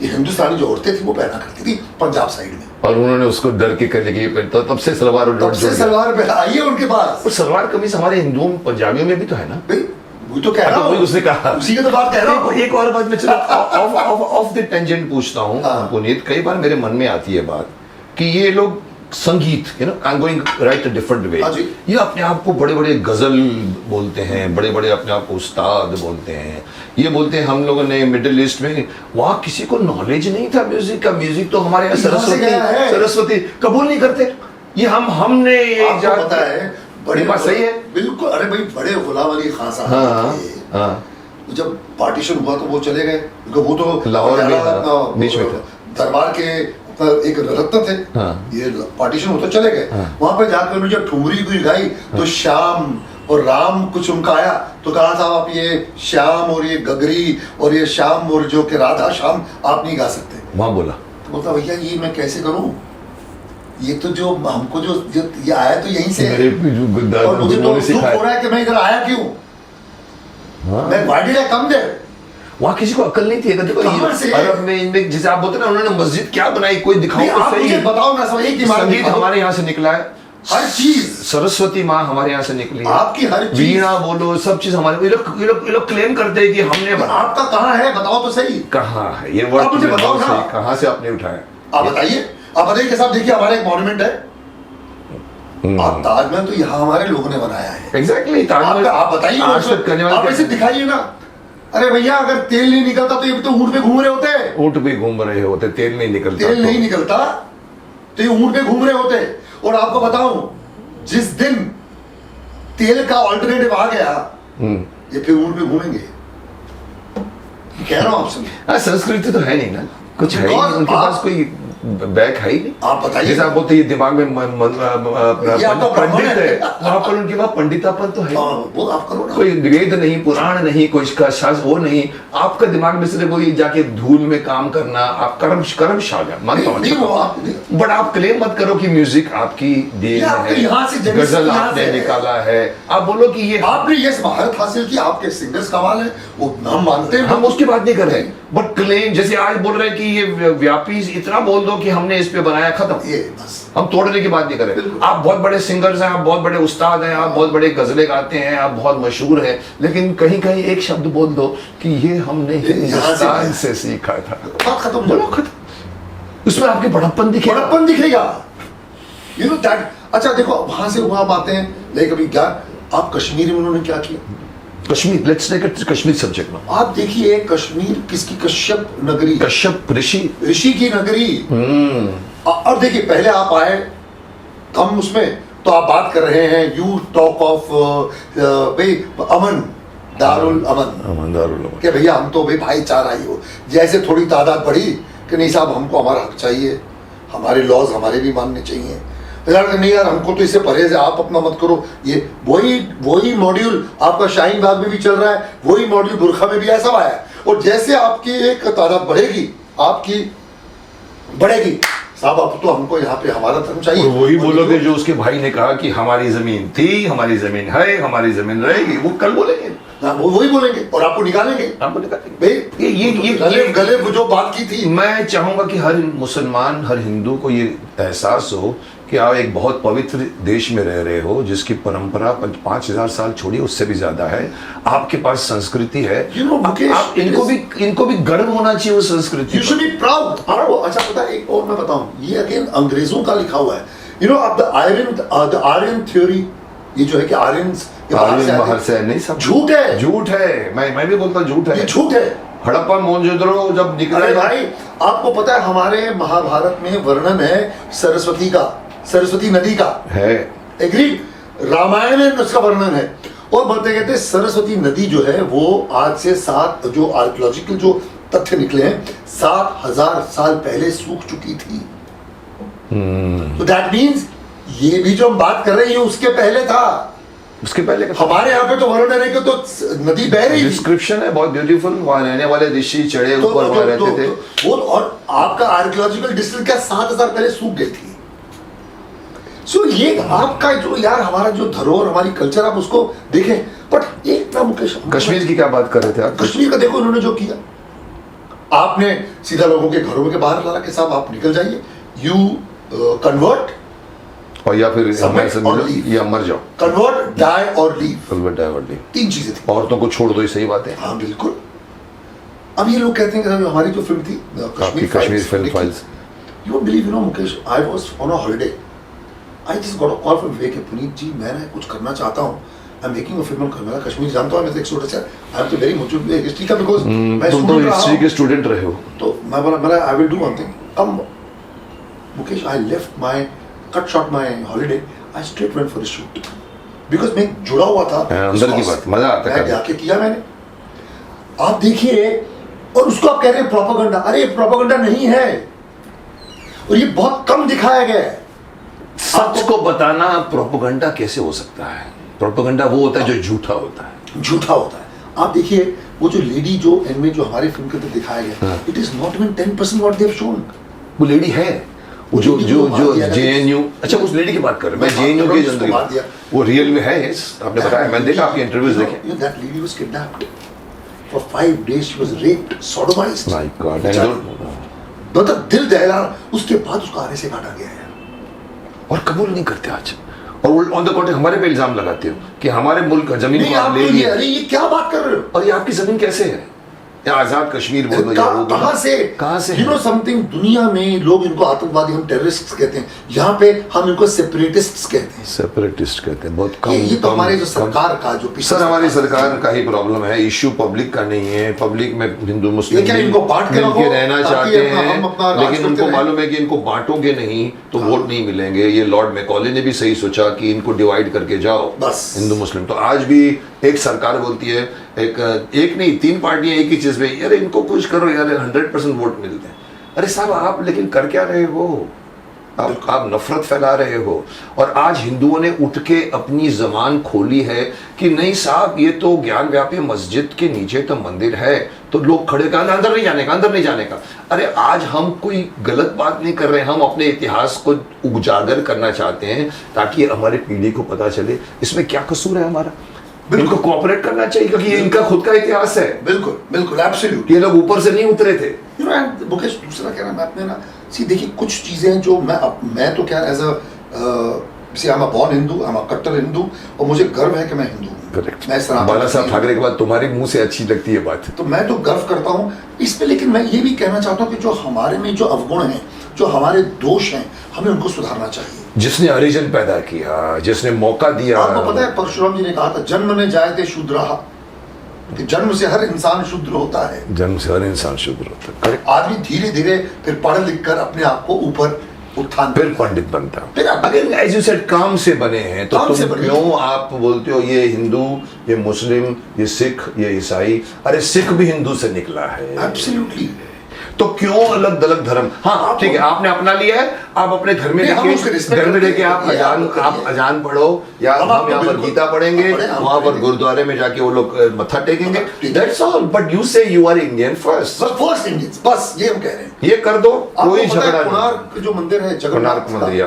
S2: ये हिंदुस्तानी जो औरतें थी वो पहना करती थी पंजाब साइड में,
S1: और उन्होंने उसको डर के कर लिया पहनता, तब से सलवार
S2: तब से सलवार पहना आई है उनके पास।
S1: और सलवार कमीज हमारे हिंदुओं पंजाबियों में भी तो है ना
S2: भाई? वही तो कह रहा हूं,
S1: उसने कहा,
S2: उसी की तो बात कह रहा हूं।
S1: एक और बात मैं चलो ऑफ द टेंजेंट पूछता हूँ पुनीत, कई बार मेरे मन में आती है बात कि ये लोग संगीत, I am going right a different way, ये अपने आप को बड़े बड़े गजल बोलते हैं, बड़े बड़े अपने आप को उस्ताद बोलते हैं, ये बोलते हैं हम लोगों ने मिडिल ईस्ट में वहाँ किसी को नॉलेज नहीं था म्यूजिक का, म्यूजिक तो हमारे यहाँ सरस्वती कबूल नहीं करते, ये हमने
S2: पता है बड़ी
S1: बात सही है
S2: बिल्कुल। अरे भाई बड़े गुलाम अली खान साहब जब पार्टीशन हुआ तो वो चले गए, वो तो
S1: लाहौर में बीच में
S2: दरबार के एक रत्न थे, ये पार्टीशन होता चले गए, वहां पे जाकर उन्होंने जब ठुमरी कोई गाई तो श्याम और राम कुछ उनका आया तो कहा साहब आप ये श्याम और ये गगरी और ये श्याम और जो कि राधा श्याम आप नहीं गा सकते।
S1: वहां बोला
S2: तो बोलता भैया ये मैं कैसे करूं, ये तो जो हमको जो ये आया तो यहीं से है और मुझे तो दुख हो रहा है कि मैं इधर आया क्यों, मैं why did I come there.
S1: वहाँ किसी को अकल नहीं थी। देखो अरब में इनमें जैसे आप बोलते ना उन्होंने मस्जिद क्या बनाई, कोई दिखाओ तो सही,
S2: बताओ ना सही की
S1: संगीत हमारे यहाँ से निकला है,
S2: हर चीज
S1: सरस्वती माँ हमारे यहाँ से निकली है,
S2: आपकी हर चीज,
S1: वीणा बोलो सब चीज हमारे, ये लोग क्लेम करते हैं कि हमने बनाया,
S2: आपका कहाँ है बताओ तो सही,
S1: कहाँ है ये वर्ड,
S2: मुझे बताओ ना
S1: कहाँ से आपने उठाया,
S2: आप बताइए। आप बताइए कि साहब देखिए हमारे एक मॉन्यूमेंट है, आप ताजमहल तो यहाँ हमारे लोगों ने बनाया है,
S1: एग्जैक्टली ताजमहल
S2: आप बताइए, आप ऐसे दिखाइए ना। अरे भैया अगर तेल नहीं निकलता तो ये तो ऊंट पे घूम रहे होते,
S1: ऊंट पे घूम रहे होते, तेल नहीं निकलता,
S2: तेल नहीं निकलता तो ये ऊंट पे घूम रहे होते। और आपको बताऊं जिस दिन तेल का ऑल्टरनेटिव आ गया ये फिर ऊंट पे घूमेंगे, कह रहा हूं आपसे।
S1: संस्कृति तो है नहीं ना, कुछ है ही नहीं उनके पास, कोई बैक है ही नहीं।
S2: आप बताइए,
S1: जैसे आप बोलते ये दिमाग में पंडित है, वहां पर उनके पास पंडितापन तो है,
S2: वो आप करो ना,
S1: कोई वेद नहीं, पुराण नहीं, कोई शास्त्र वो नहीं, आपका दिमाग में सिर्फ वही जाके धूल में काम करना, आप कर्म शागा मानता हूँ, बट आप क्लेम मत करो कि म्यूजिक आपकी देन है, गजल आपने निकाला है, आप बोलो कि ये
S2: आपने ये महारत हासिल की, आपके सिंगर्स कमाल है, वो हम मानते हैं,
S1: हम उसकी बात नहीं कर रहे, बट क्लेम जैसे आज बोल रहे हैं कि ये व्यापी इतना बोल दो कि हमने इस पे बनाया, खत्म,
S2: ये बस
S1: हम तोड़ने की बात नहीं कर रहे। आप बहुत बड़े सिंगर्स हैं, आप बहुत बड़े उस्ताद हैं, आप बहुत बड़े गजलें गाते हैं, आप बहुत मशहूर हैं, लेकिन कहीं कहीं एक शब्द बोल दो कि ये हमने हिंदुस्तान से सीखा था,
S2: खत्म बोलो,
S1: खत्म, उसमें आपके बड़प्पन दिखेगा,
S2: बड़प्पन दिखेगा, यू नो दैट। अच्छा देखो वहां से वहां बातें हैं, लेकिन अभी क्या आप कश्मीर में उन्होंने क्या किया,
S1: Kashmir, let's take it Kashmir subject में,
S2: आप देखिए कश्मीर किसकी, कश्यप नगरी,
S1: कश्यप ऋषि
S2: की नगरी। और देखिए पहले आप आए हम उसमें तो आप बात कर रहे हैं, यू टॉक ऑफ भाई अमन दारुल अमन कि भैया हम तो भाई भाईचारा ही हो, जैसे थोड़ी तादाद बढ़ी कि नहीं साहब हमको हमारा हक चाहिए, हमारे लॉज हमारे भी मानने चाहिए, नहीं यार हमको तो इससे परहेज है, आप अपना मत करो। ये वही मॉड्यूल आपका शाहीन बाग में भी चल रहा है, वही मॉड्यूल बुरखा में भी ऐसा आया है, और जैसे आपकी एक तादाद बढ़ेगी आपकी बढ़ेगी, साहब अब तो हमको यहाँ पे हमारा धर्म चाहिए,
S1: वही बोलोगे जो उसके भाई ने कहा कि हमारी जमीन थी, हमारी जमीन है, हमारी जमीन रहेगी, वो कल बोलेंगे,
S2: वो वही बोलेंगे और आपको निकालेंगे, भाई ये गले जो बात की थी।
S1: मैं चाहूंगा कि हर मुसलमान, हर हिंदू को ये एहसास हो कि आप एक बहुत पवित्र देश में रह रहे हो, जिसकी परंपरा 5000 साल छोड़िए उससे भी ज्यादा है, आपके पास संस्कृति है, आप इनको भी गर्व होना चाहिए उस संस्कृति,
S2: यू शुड बी प्राउड। अच्छा पता है एक और मैं बताऊं, ये अगेन अंग्रेजों का लिखा हुआ है, यू नो अब द आर्यन थ्योरी, ये जो है कि आर्यंस
S1: बाहर से नहीं, सब झूठ है, मैं भी बोलता झूठ है,
S2: झूठ है।
S1: हड़प्पा मोहनजोदड़ो जब निकले,
S2: भाई आपको पता है हमारे महाभारत में वर्णन है सरस्वती नदी का
S1: है,
S2: एग्रीड, रामायण में उसका वर्णन है, और बोलते कहते सरस्वती नदी जो है वो आज से 7 जो आर्कियोलॉजिकल जो तथ्य निकले हैं 7000 साल पहले सूख चुकी थी। तो दैट मीन्स ये भी जो हम बात कर रहे हैं ये उसके पहले था।
S1: उसके पहले का
S2: हमारे यहाँ पे तो वरुण नदी की तो नदी बह रही थी।
S1: डिस्क्रिप्शन है बहुत ब्यूटीफुल, वहाँ रहने वाले ऋषि चढ़े ऊपर वहाँ रहते थे।
S2: वो और आपका आर्कियोलॉजिकल डिस्ट्रिक्ट क्या 7,000 पहले सूख गई थी। सो ये आपका जो यार हमारा जो धरोहर हमारी कल्चर आप उसको देखें। बट एक ना मुकेश,
S1: कश्मीर की क्या बात कर रहे थे आप?
S2: कश्मीर का देखो उन्होंने जो किया, आपने सीधा लोगों के घरों के बाहर डाला कि साहब आप निकल जाइए, यू कन्वर्ट
S1: और या फिर हमारे से मिलो या मर जाओ।
S2: कन्वर्ट, डाई और लीव,
S1: कन्वर्ट, डाई और लीव,
S2: 3 चीजें थी।
S1: औरतों को छोड़ दो, ये सही बात है।
S2: हाँ बिल्कुल। अब ये लोग कहते हैं कि हमारी जो फिल्म थी
S1: Kashmir film files,
S2: you won't believe, you know Mukesh, I was on a holiday, I just got a call from Vivek, Puneet ji मैं ना कुछ करना चाहता हूँ, I am making a film on Kashmir. Kashmir जानता हूँ मैं, तो एक स्टूडेंट है, आई एम तो वेरी मच हिस्ट्री का, बिकॉज़ मैं
S1: तुम तो हिस्ट्री के स्टूडेंट रहे हो।
S2: तो मैं बोला I will do one thing, come Mukesh, I left my cut short my holiday, I straight went for the shoot, because मैं जुड़ा हुआ था
S1: अंदर की बात, मजा आता है,
S2: मैं जाके किया मैंने। आप देखिए, और उसको आप कह रहे हैं प्रोपेगेंडा, अरे प्रोपेगेंडा नहीं है, और ये बहुत कम दिखाया गया है।
S1: सच को बताना प्रोपेगेंडा कैसे हो सकता है? प्रोपेगेंडा वो होता है जो झूठा होता है,
S2: झूठा होता है। आप देखिए वो जो लेडी जो इनमें जो हमारे फिल्म के अंदर दिखाया गया, it is not even 10% what they have shown.
S1: वो लेडी है, वो जो जो जो जेएनयू, अच्छा उस लेडी की बात कर रहे हैं, मैं जेएनयू के जनरल, वो रियल में है, आपने बताया, मैंने देखा आपके इंटरव्यूज देखे।
S2: You know that lady was kidnapped for 5 days, she was raped, sodomized.
S1: My God,
S2: मतलब दिल दहला, उसके बाद उसको आने से काटा गया है
S1: और कबूल नहीं करते आज, और ऑन द कॉन्ट्री हमारे पे इल्जाम लगाते हो कि हमारे मुल्क जमीन को आप ले लिए।
S2: अरे ये क्या बात कर रहे हो?
S1: और ये आपकी जमीन कैसे है? या आजाद कश्मीर बोलो या वो,
S2: कहां से यू नो समथिंग, दुनिया में लोग इनको आतंकवादी, हम टेररिस्ट कहते हैं, यहाँ पे हम इनको सेपरेटिस्ट कहते हैं।
S1: सेपरेटिस्ट कहते हैं, बहुत कम।
S2: ये तो हमारे जो सरकार का जो
S1: सर हमारी सरकार का ही प्रॉब्लम है, इश्यू पब्लिक का नहीं है। पब्लिक में हिंदू मुस्लिम
S2: इनको बांट के
S1: रहना चाहते हैं, लेकिन उनको मालूम है कि इनको बांटोगे नहीं तो वोट नहीं मिलेंगे। ये लॉर्ड मैकॉले ने भी सही सोचा कि इनको डिवाइड करके जाओ
S2: बस
S1: हिंदू मुस्लिम। तो आज भी एक सरकार बोलती है, एक नहीं 3 पार्टियां एक ही चीज में, यार इनको कुछ करो यार, 100% वोट मिलते हैं। अरे साहब आप लेकिन कर क्या रहे हो? आप नफरत फैला रहे हो। और आज हिंदुओं ने उठ के अपनी जबान खोली है कि नहीं साहब ये तो ज्ञान व्यापी मस्जिद के नीचे तो मंदिर है, तो लोग खड़े कहा अंदर नहीं जाने का, अंदर नहीं जाने का। अरे आज हम कोई गलत बात नहीं कर रहे हैं, हम अपने इतिहास को उजागर करना चाहते हैं ताकि हमारी पीढ़ी को पता चले इसमें क्या कसूर है हमारा। इनको कोऑपरेट करना चाहिए क्योंकि ये इनका खुद का इतिहास है।
S2: बिल्कुल बिल्कुल एब्सोल्यूट,
S1: ये लोग ऊपर से नहीं उतरे थे।
S2: यू नो मुकेश, दूसरा कह रहा मैं अपने ना सी देखिए कुछ चीजें जो मैं तो क्या as a see I am born Hindu, I am kattar Hindu, और मुझे गर्व है कि मैं हिंदू हूँ।
S1: करेक्ट।
S2: मैं
S1: बाला साहब ठाकरे के बाद तुम्हारे मुंह से अच्छी लगती है बात,
S2: तो मैं तो गर्व करता हूँ इस पे। लेकिन मैं ये भी कहना चाहता हूँ कि जो हमारे में जो अवगुण हैं, जो हमारे दोष हैं, हमें उनको सुधारना चाहिए।
S1: जिसने हरिजन पैदा किया, जिसने मौका दिया,
S2: आपको पता है परशुराम जी ने कहा था जन्म में जाए थे शूद्रहा, कि जन्म से हर इंसान शूद्र होता है।
S1: जन्म से हर इंसान शूद्र होता है। करेक्ट।
S2: आदमी धीरे धीरे फिर पढ़ लिख कर अपने आप को ऊपर उत्थान,
S1: फिर पंडित बनता।
S2: फिर
S1: अगर एज यू सेड काम से बने हैं तो
S2: काम से
S1: तुम
S2: बने।
S1: क्यों आप बोलते हो ये हिंदू, ये मुस्लिम, ये सिख, ये ईसाई? अरे सिख भी हिंदू से निकला है।
S2: एब्सोल्युटली।
S1: तो क्यों अलग अलग धर्म? हाँ ठीक है, आपने अपना लिया है, आप अपने घर में लेके आप अजान पढ़ो, या हम यहाँ पर गीता पढ़ेंगे, वहां पर गुरुद्वारे में जाके वो लोग मत्था टेकेंगे, that's all. But you say you are Indian first,
S2: first Indians, बस ये हम कह रहे हैं।
S1: ये कर दो, कोई झगड़ा नहीं।
S2: कोणार्क जो मंदिर है,
S1: कोणार्क मंदिर,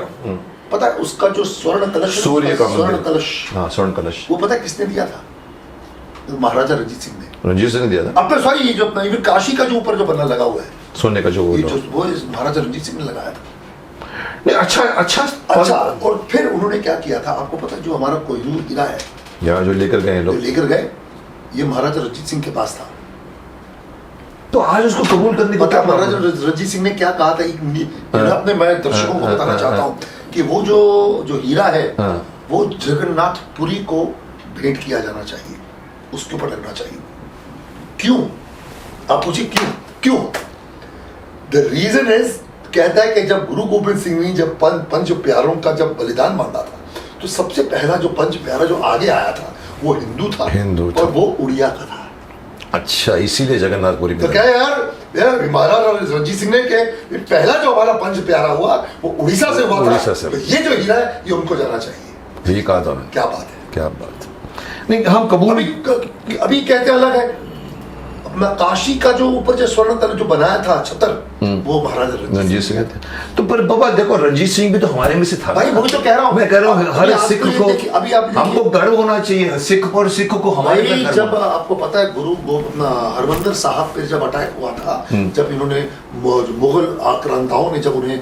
S2: पता है उसका जो स्वर्ण कलश,
S1: सूर्य का
S2: स्वर्ण कलश,
S1: हाँ स्वर्ण कलश,
S2: वो पता है किसने दिया था? महाराजा रणजीत सिंह ने।
S1: रणजीत सिंह ने दिया था।
S2: अब सॉरी, ये जो अपना इवन काशी का जो ऊपर जो बना लगा हुआ है
S1: सोने का, जो
S2: वो महाराजा रणजीत सिंह ने लगाया था।
S1: नहीं, अच्छा।
S2: और फिर उन्होंने क्या किया था आपको पता है? जो हमारा कोहिनूर किला है,
S1: यहाँ जो लेकर गए लोग,
S2: लेकर गए, ये महाराजा रणजीत सिंह के पास था।
S1: तो आज उसको कबूल करने को क्या?
S2: महाराजा रणजीत सिंह ने क्या कहा था, अपने मैं दर्शकों को बताना चाहता हूँ कि वो जो हीरा है वो जगन्नाथपुरी को भेंट किया जाना चाहिए, उसके ऊपर लगना चाहिए। क्यों? आप पूछिए क्यों? द रीजन इज, कहता है कि जब गुरु गोबिंद सिंह ने जब पंच प्यारों का जब बलिदान मांगा था, तो सबसे पहला जो पंच प्यारा जो आगे आया था वो हिंदू था, और वो उड़िया का था।
S1: अच्छा, इसीलिए जगन्नाथपुरी में।
S2: तो क्या यार, महाराजा रणजीत सिंह ने के पहला जो हमारा पंच प्यारा हुआ वो उड़ीसा से हुआ
S1: उड़ीसा
S2: था।
S1: से।
S2: तो ये जो हीरा है ये उनको जाना चाहिए।
S1: ये कहा था मैंने।
S2: क्या बात है,
S1: क्या बात है। नहीं हम कबूल
S2: अभी कहते अलग है। अपना काशी का जो ऊपर जो स्वर्ण तल जो बनाया था छतर, वो महाराजा
S1: रणजीत सिंह थे। तो पर बाबा देखो रणजीत सिंह भी तो हमारे में से था
S2: भाई, वही तो कह रहा हूँ
S1: मैं, कह रहा हूँ हर
S2: अभी
S1: सिख
S2: आपको
S1: को
S2: ये देखिए, अभी आप देखिए।
S1: हमको गर्व होना चाहिए सिख और सिख को हमारे
S2: भाई,
S1: में गर्व
S2: जब
S1: होना।
S2: आपको पता है अपना हरमंदिर साहब पे जब अटैक हुआ था, जब इन्होंने मुगल आक्रांताओं ने जब उन्हें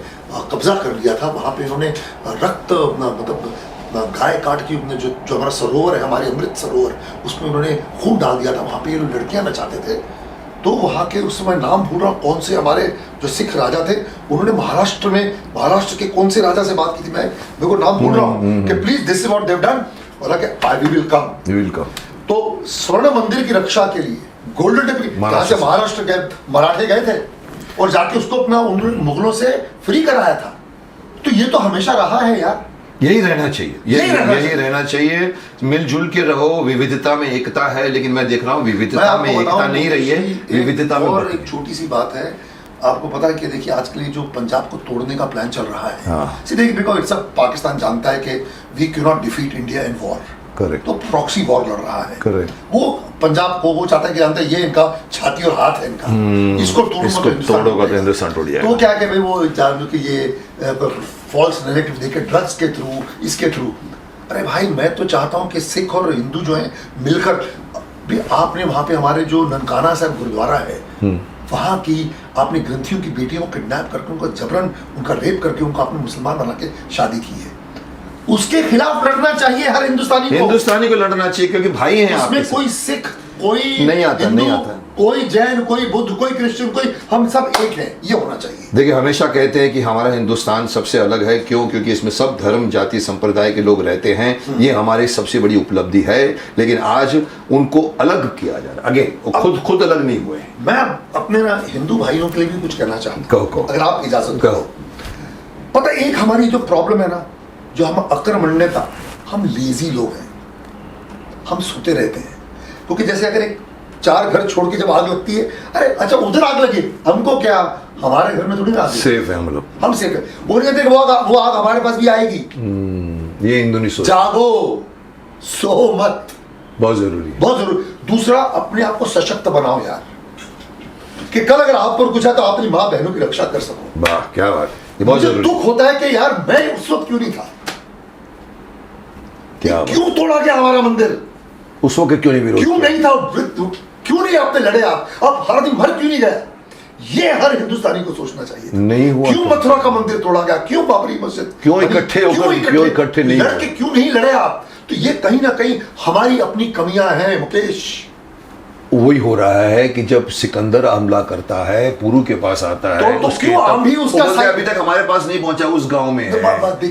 S2: कब्जा कर लिया था, वहां पे इन्होंने रक्त मतलब गाय काट की जो हमारा सरोवर है, हमारे अमृत सरोवर, उसमें उन्होंने खून डाल दिया था। वहां पे ये लड़कियां नचाते थे। तो वहाँ के उस समय नाम भूल रहा कौन से हमारे जो सिख राजा थे, उन्होंने महाराष्ट्र के कौन से राजा से बात की थी, मैं मेरे को नाम भूल रहा हूँ, कि please this is what they have done, बोला कि आई विल कम। तो स्वर्ण मंदिर की रक्षा के लिए गोल्डन टेम्पल जहाँ से महाराष्ट्र गए मराठे गए थे और जाके उसको अपना उन्होंने मुगलों से फ्री कराया था। तो ये तो हमेशा रहा है यार,
S1: यही रहना चाहिए, यही रहना चाहिए। मिलजुल के रहो, विविधता में एकता है, लेकिन मैं देख रहा हूँ विविधता में एकता नहीं रही है, विविधता में।
S2: और एक छोटी सी बात है, आपको पता है कि देखिए आजकल जो पंजाब को तोड़ने का प्लान चल रहा है,
S1: हाँ।
S2: सीधे बिकॉज इट्स पाकिस्तान जानता है कि we can not defeat India in war,
S1: correct,
S2: तो प्रॉक्सी वॉर लड़ रहा है।
S1: करेक्ट।
S2: वो पंजाब को वो चाहता है कि जानता है ये इनका छाती और हाथ है इनका, इसको
S1: तोड़ोगा तो हिंदुस्तान टूट जाएगा।
S2: तो क्या कि भाई वो जान कि ये फॉल्स नैरेटिव देके ड्रग्स के थ्रू, इसके थ्रू। अरे भाई, मैं तो चाहता हूँ कि सिख और हिंदू जो हैं मिलकर भी, आपने वहाँ पे हमारे जो ननकाना साहब गुरुद्वारा है, वहाँ की आपने ग्रंथियों की बेटियों को किडनैप करके उनको जबरन उनका रेप करके उनको आपने मुसलमान बना के शादी की है। उसके खिलाफ लड़ना चाहिए हर हिंदुस्तानी को
S1: लड़ना चाहिए, क्योंकि भाई हैं।
S2: उसमें कोई सिख, कोई
S1: नहीं आता,
S2: कोई जैन, कोई बुद्ध, कोई क्रिश्चियन, कोई, हम सब एक हैं, ये होना चाहिए।
S1: देखिए हमेशा कहते हैं कि हमारा हिंदुस्तान सबसे अलग है, क्यों? क्योंकि इसमें सब धर्म, जाति, संप्रदाय के लोग रहते हैं। ये हमारी सबसे बड़ी उपलब्धि है, लेकिन आज उनको अलग किया जा रहा है। आगे वो खुद अलग नहीं हुए।
S2: मैं अपने ना हिंदू भाइयों के लिए भी कुछ कहना चाहता हूँ,
S1: कहो।
S2: अगर आप इजाजत
S1: कहो।
S2: पता है, एक हमारी जो प्रॉब्लम है ना, जो हम अकर्मण्यता, हम लेजी लोग हैं, हम सोते रहते हैं। क्योंकि जैसे अगर एक 4 घर छोड़ के जब आग लगती है, अरे अच्छा उधर आग लगी, हमको क्या, हमारे घर में थोड़ी ना आग,
S1: सेफ है हम लोग,
S2: हम सेफ है। वो नहीं कहते वो आग हमारे पास भी आएगी।
S1: ये हिंदू नहीं सोच।
S2: जागो, सो मत,
S1: बहुत जरूरी है,
S2: बहुत जरूरी। दूसरा, अपने आप को सशक्त बनाओ यार, कि कल अगर आप पर कुछ है तो आप अपनी माँ बहनों की रक्षा कर सको।
S1: वाह, क्या बात, ये बहुत जरूरी।
S2: दुख होता है कि यार मैं उस वक्त क्यों नहीं था, क्यों तोड़ा गया हमारा मंदिर,
S1: उस वक्त क्यों नहीं विरोध,
S2: क्यों नहीं था, क्यों नहीं आपने लड़े, आप हर दिन भर क्यों नहीं गए। ये हर हिंदुस्तानी को सोचना चाहिए।
S1: नहीं हुआ
S2: क्यों मथुरा का मंदिर तोड़ा गया, क्यों बाबरी मस्जिद,
S1: क्यों इकट्ठे नहीं
S2: लड़के क्यों नहीं लड़े आप। तो ये कहीं ना कहीं हमारी अपनी कमियां हैं मुकेश।
S1: वही हो रहा है कि जब सिकंदर हमला करता है, पुरु के पास आता है,
S2: तो क्यों हम भी उसका
S1: अभी तक हमारे पास नहीं पहुंचा, उस गांव में है।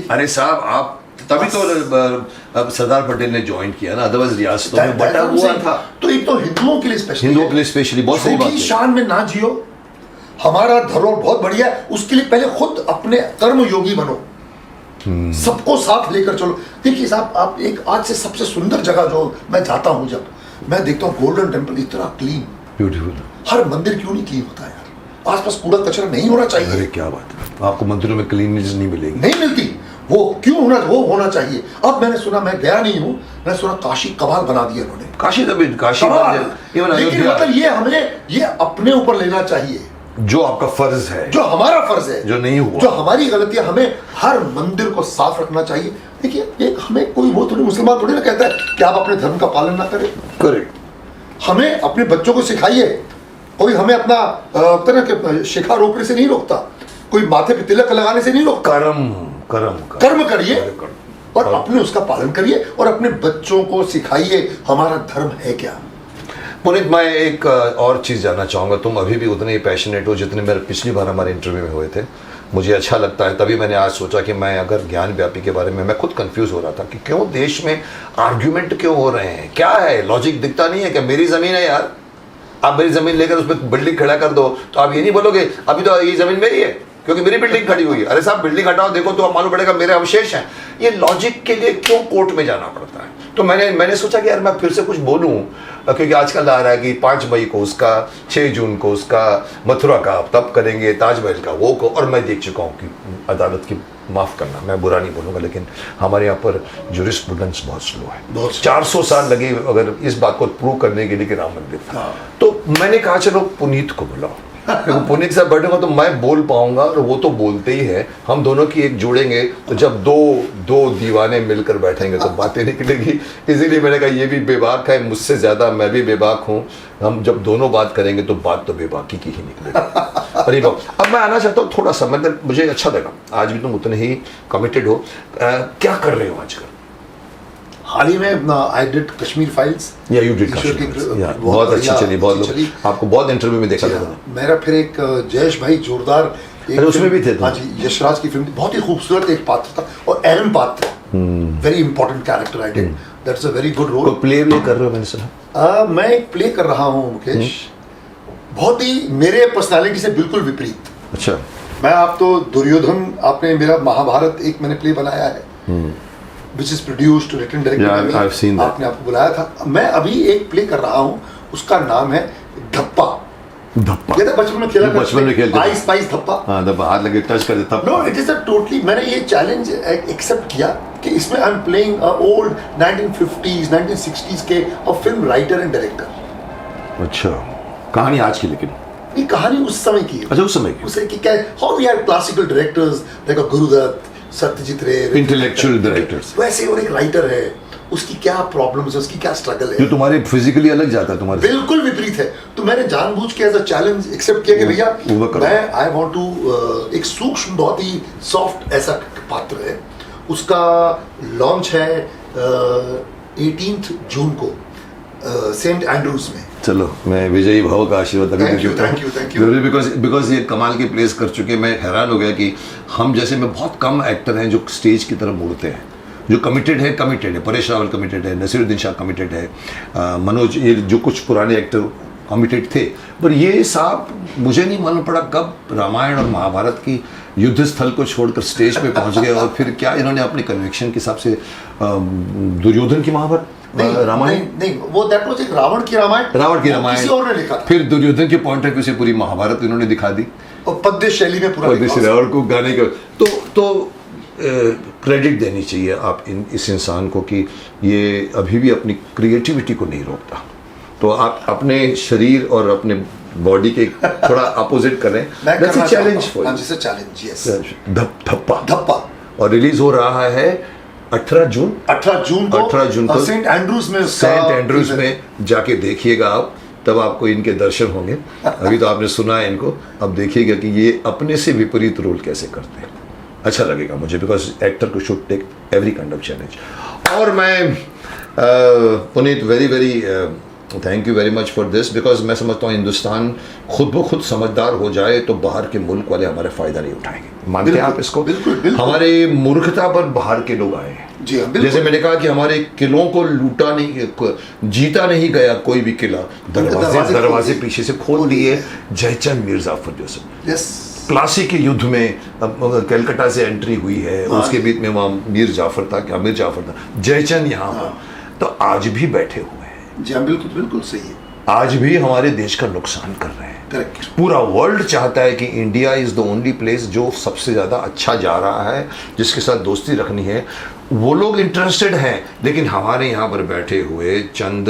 S1: अरे साहब, आप तभी तो सरदार पटेल ने ज्वाइन किया ना, अदरवाइज रियासतों में बटा हुआ था।
S2: तो एक तो हिंदुओं के लिए
S1: स्पेशली बहुत सही बात है।
S2: शान में ना जियो, हमारा धरोहर बहुत बढ़िया है, उसके लिए पहले खुद अपने कर्म योगी बनो, सबको साथ लेकर चलो। देखिए साहब, आप एक आज से सबसे सुंदर जगह जो मैं जाता हूं, जब मैं देखता हूँ गोल्डन टेम्पल इतना क्लीन,
S1: ब्यूटीफुल।
S2: हर मंदिर क्यों नहीं क्लीन होता यार, आसपास कूड़ा कचरा नहीं होना चाहिए।
S1: अरे क्या बात है, आपको मंदिरों में क्लीननेस नहीं मिलेगी,
S2: नहीं मिलती, वो क्यों होना, वो होना चाहिए। अब मैंने सुना, मैं गया नहीं हूँ, मैं सुना काशी कमाल बना दिया उन्होंने,
S1: काशी
S2: लेकिन मतलब ये हमें ये अपने ऊपर लेना चाहिए,
S1: जो आपका फर्ज है,
S2: जो हमारा फर्ज है,
S1: जो नहीं हुआ,
S2: जो हमारी गलतियां, हमें हर मंदिर को साफ रखना चाहिए। देखिए, एक हमें कोई वो थोड़ी मुसलमान थोड़ी ना कहता है कि आप अपने धर्म का पालन ना करें।
S1: करेक्ट।
S2: हमें अपने बच्चों को सिखाइए, कोई हमें अपना तरह के शिखा रोकने से नहीं रोकता, कोई माथे पे तिलक लगाने से नहीं रोकता। कर्म करिए और अपने उसका पालन करिए और अपने बच्चों को सिखाइए हमारा धर्म है क्या।
S1: पुनीत, मैं एक और चीज़ जानना चाहूँगा, तुम अभी भी उतने ही पैशनेट हो जितने मेरे पिछली बार हमारे इंटरव्यू में हुए थे। मुझे अच्छा लगता है, तभी मैंने आज सोचा कि मैं अगर ज्ञान व्यापी के बारे में, मैं खुद कंफ्यूज हो रहा था कि क्यों देश में आर्ग्यूमेंट क्यों हो रहे हैं, क्या है, लॉजिक दिखता नहीं है क्या। मेरी ज़मीन है यार, आप मेरी ज़मीन लेकर उस पर बिल्डिंग खड़ा कर दो, तो आप ये नहीं बोलोगे अभी तो ये ज़मीन मेरी है क्योंकि मेरी बिल्डिंग खड़ी हुई है। अरे साहब, बिल्डिंग हटाओ, देखो तो आप मालूम पड़ेगा मेरे अवशेष हैं। ये लॉजिक के लिए क्यों कोर्ट में जाना पड़ता है। तो मैंने सोचा कि यार मैं फिर से कुछ बोलूं, क्योंकि आजकल आ रहा है कि 5 मई को उसका, 6 जून को उसका, मथुरा का तब करेंगे, ताजमहल का वो को, और मैं देख चुका हूँ कि अदालत की, माफ़ करना मैं बुरा नहीं बोलूँगा, लेकिन हमारे यहाँ पर जुरिस्प्रूडेंस बहुत स्लो है।
S2: बहुत
S1: 400 साल लगे अगर इस बात को प्रूव करने के लिए कि राम मंदिर था। तो मैंने कहा चलो पुनीत को बुलाओ, क्योंकि पुनीत के साथ बैठूंगा तो मैं बोल पाऊंगा, और वो तो बोलते ही है, हम दोनों की एक जोड़ेंगे तो जब दो दीवाने मिलकर बैठेंगे तो बातें निकलेगी। इसीलिए मैंने कहा ये भी बेबाक है, मुझसे ज़्यादा मैं भी बेबाक हूँ, हम जब दोनों बात करेंगे तो बात तो बेबाकी की ही निकलेगी। अरे अब मैं आना चाहता हूँ थोड़ा सा, मतलब मुझे अच्छा लगा, आज भी तुम उतने ही कमिटेड हो। क्या कर रहे हो आजकल?
S2: हाल ही में आई डिड कश्मीर फाइल्स।
S1: या यू डिड कश्मीर, बहुत अच्छी चली, बहुत लोग आपको बहुत इंटरव्यू में देखा था।
S2: मेरा फिर एक जयेश भाई जोरदार,
S1: अरे उसमें भी थे।
S2: हाँ जी, यशराज की फिल्म थी, बहुत ही खूबसूरत एक पात्र था और अहम पात्र, very important character I did, that's a very good role.
S1: Play कर रहे हो मैंने सुना?
S2: मैं एक प्ले कर रहा हूँ मुकेश, बहुत ही मेरे पर्सनालिटी से बिल्कुल विपरीत।
S1: अच्छा।
S2: मैं आप तो दुर्योधन, आपने मेरा महाभारत एक मैंने प्ले बनाया है, which is produced, written, directed by me.
S1: I've seen that.
S2: आपने आपको बुलाया था। मैं अभी एक प्ले कर रहा हूँ, उसका नाम है धप्पा। ये तो बचपन में खेला करते थे,
S1: बचपन में खेलते थे।
S2: स्पाइस धप्पा।
S1: हाँ, धप्पा, हाथ लगे टच कर देता।
S2: No, it is a totally, मैंने ये चैलेंज एक्सेप्ट किया कि इसमें I am playing old 1950s 1960s के फिल्म राइटर एंड डायरेक्टर।
S1: अच्छा, कहानी आज की, लेकिन
S2: ये कहानी उस समय की है।
S1: अच्छा, उस समय की।
S2: उसे कि क्या, how we had classical directors like Guru Dutt, Satyajit Ray,
S1: intellectual directors,
S2: वैसे और एक राइटर है, उसकी क्या प्रॉब्लम्स है, उसकी क्या स्ट्रगल है,
S1: जो तुम्हारे फिजिकली अलग जाता है, तुम्हारे
S2: बिल्कुल विपरीत है। तो मैंने जानबूझ के एज अ चैलेंज एक्सेप्ट किया कि भैया मैं आई वांट टू एक सूक्ष्म, बहुत ही सॉफ्ट ऐसा पात्र है। उसका लॉन्च है 18 जून को सेंट एंड्रूज में।
S1: चलो, मैं विजयी भाव का आशीर्वाद अभी
S2: थैंक यू।
S1: बिकॉज ये कमाल की प्लेस कर चुके, मैं हैरान हो गया कि हम जैसे में बहुत कम एक्टर हैं जो स्टेज की तरफ मुड़ते हैं, जो कमिटेड है। परेश रावल कमिटेड है, नसीरुद्दीन शाह कमिटेड है, मनोज, ये जो कुछ पुराने एक्टर कमिटेड थे, पर ये साहब मुझे नहीं मालूम पड़ा कब रामायण और महाभारत की युद्ध स्थल को छोड़कर स्टेज पे पहुंच गए, और फिर क्या इन्होंने अपने कन्विक्शन के हिसाब से दुर्योधन की महाभारत, रामायण
S2: नहीं, वो दैट वाज एक रावण की रामायण किसी और ने लिखा था।
S1: फिर दुर्योधन के पॉइंट ऑफ व्यू से पूरी महाभारत इन्होंने दिखा दी,
S2: और पद्य शैली में पूरा
S1: और को गाने के तो क्रेडिट देनी चाहिए आप इस इंसान को कि ये अभी भी अपनी क्रिएटिविटी को नहीं रोकता। तो आप अपने शरीर और अपने बॉडी के थोड़ा अपोजिट करें। That's a challenge for you.
S2: जैसे चैलेंज, यस।
S1: धप्पा और रिलीज हो रहा है 18 जून को
S2: सेंट एंड्रूज
S1: में जाके देखिएगा आप, तब आपको इनके दर्शन होंगे। अभी तो आपने सुना है इनको, अब देखिएगा कि ये अपने से विपरीत रोल कैसे करते हैं। अच्छा लगेगा मुझे, बिकॉज एक्टर को should take every kind of challenge. और मैं Puneet very thank you very much for this, because मैं समझता हूँ हिंदुस्तान खुद ब खुद समझदार हो जाए तो बाहर के मुल्क वाले हमारे फ़ायदा नहीं उठाएंगे। मानते हैं आप इसको?
S2: बिल्कुल।
S1: हमारे मूर्खता पर बाहर के लोग आए हैं।
S2: जी हाँ,
S1: जैसे मैंने कहा कि हमारे किलों को लूटा नहीं, जीता नहीं गया कोई भी किला, दरवाजे पीछे से खोल दिए। जयचंद मीर जाफर जोसेफ,
S2: यस,
S1: प्लासी के युद्ध में कलकत्ता से एंट्री हुई है, उसके बीच में वहाँ मीर जाफर था, जयचंद यहाँ पर, तो आज भी बैठे हुए हैं।
S2: जी हाँ, बिल्कुल सही है।
S1: आज भी हमारे देश का नुकसान कर रहे हैं।
S2: करेक्ट।
S1: पूरा वर्ल्ड चाहता है कि India is the only place जो सबसे ज़्यादा अच्छा जा रहा है, जिसके साथ दोस्ती रखनी है। वो लोग इंटरेस्टेड हैं, लेकिन हमारे यहाँ पर बैठे हुए चंद,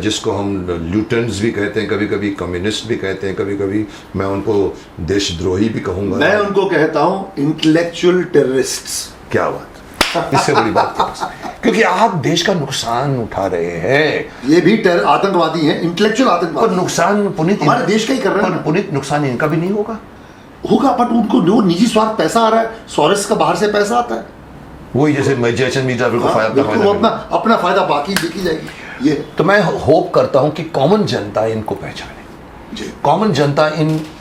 S1: जिसको हम ल्यूटेंट्स भी कहते हैं, कभी कभी कम्युनिस्ट भी कहते हैं, कभी कभी मैं उनको देशद्रोही भी कहूँगा।
S2: मैं उनको कहता हूँ इंटेलेक्चुअल टेररिस्ट्स।
S1: क्या बात, इससे बड़ी बात क्या? क्योंकि आप देश का नुकसान उठा रहे हैं।
S2: ये भी आतंकवादी हैं, इंटेलेक्चुअल आतंकवादी।
S1: पर नुकसान पुनीत
S2: हमारे देश का ही कर रहे हैं।
S1: पुनीत, नुकसान इनका भी नहीं होगा?
S2: बट उनको जो निजी स्वार्थ पैसा आ रहा है, सॉरेस का बाहर से पैसा आता है,
S1: वही जैसे मैं जयचंद मीर जाफर को
S2: अपना फायदा बाकी देखी जाएगी। ये
S1: तो मैं होप करता हूं कि कॉमन जनता इनको पहचाने, कॉमन जनता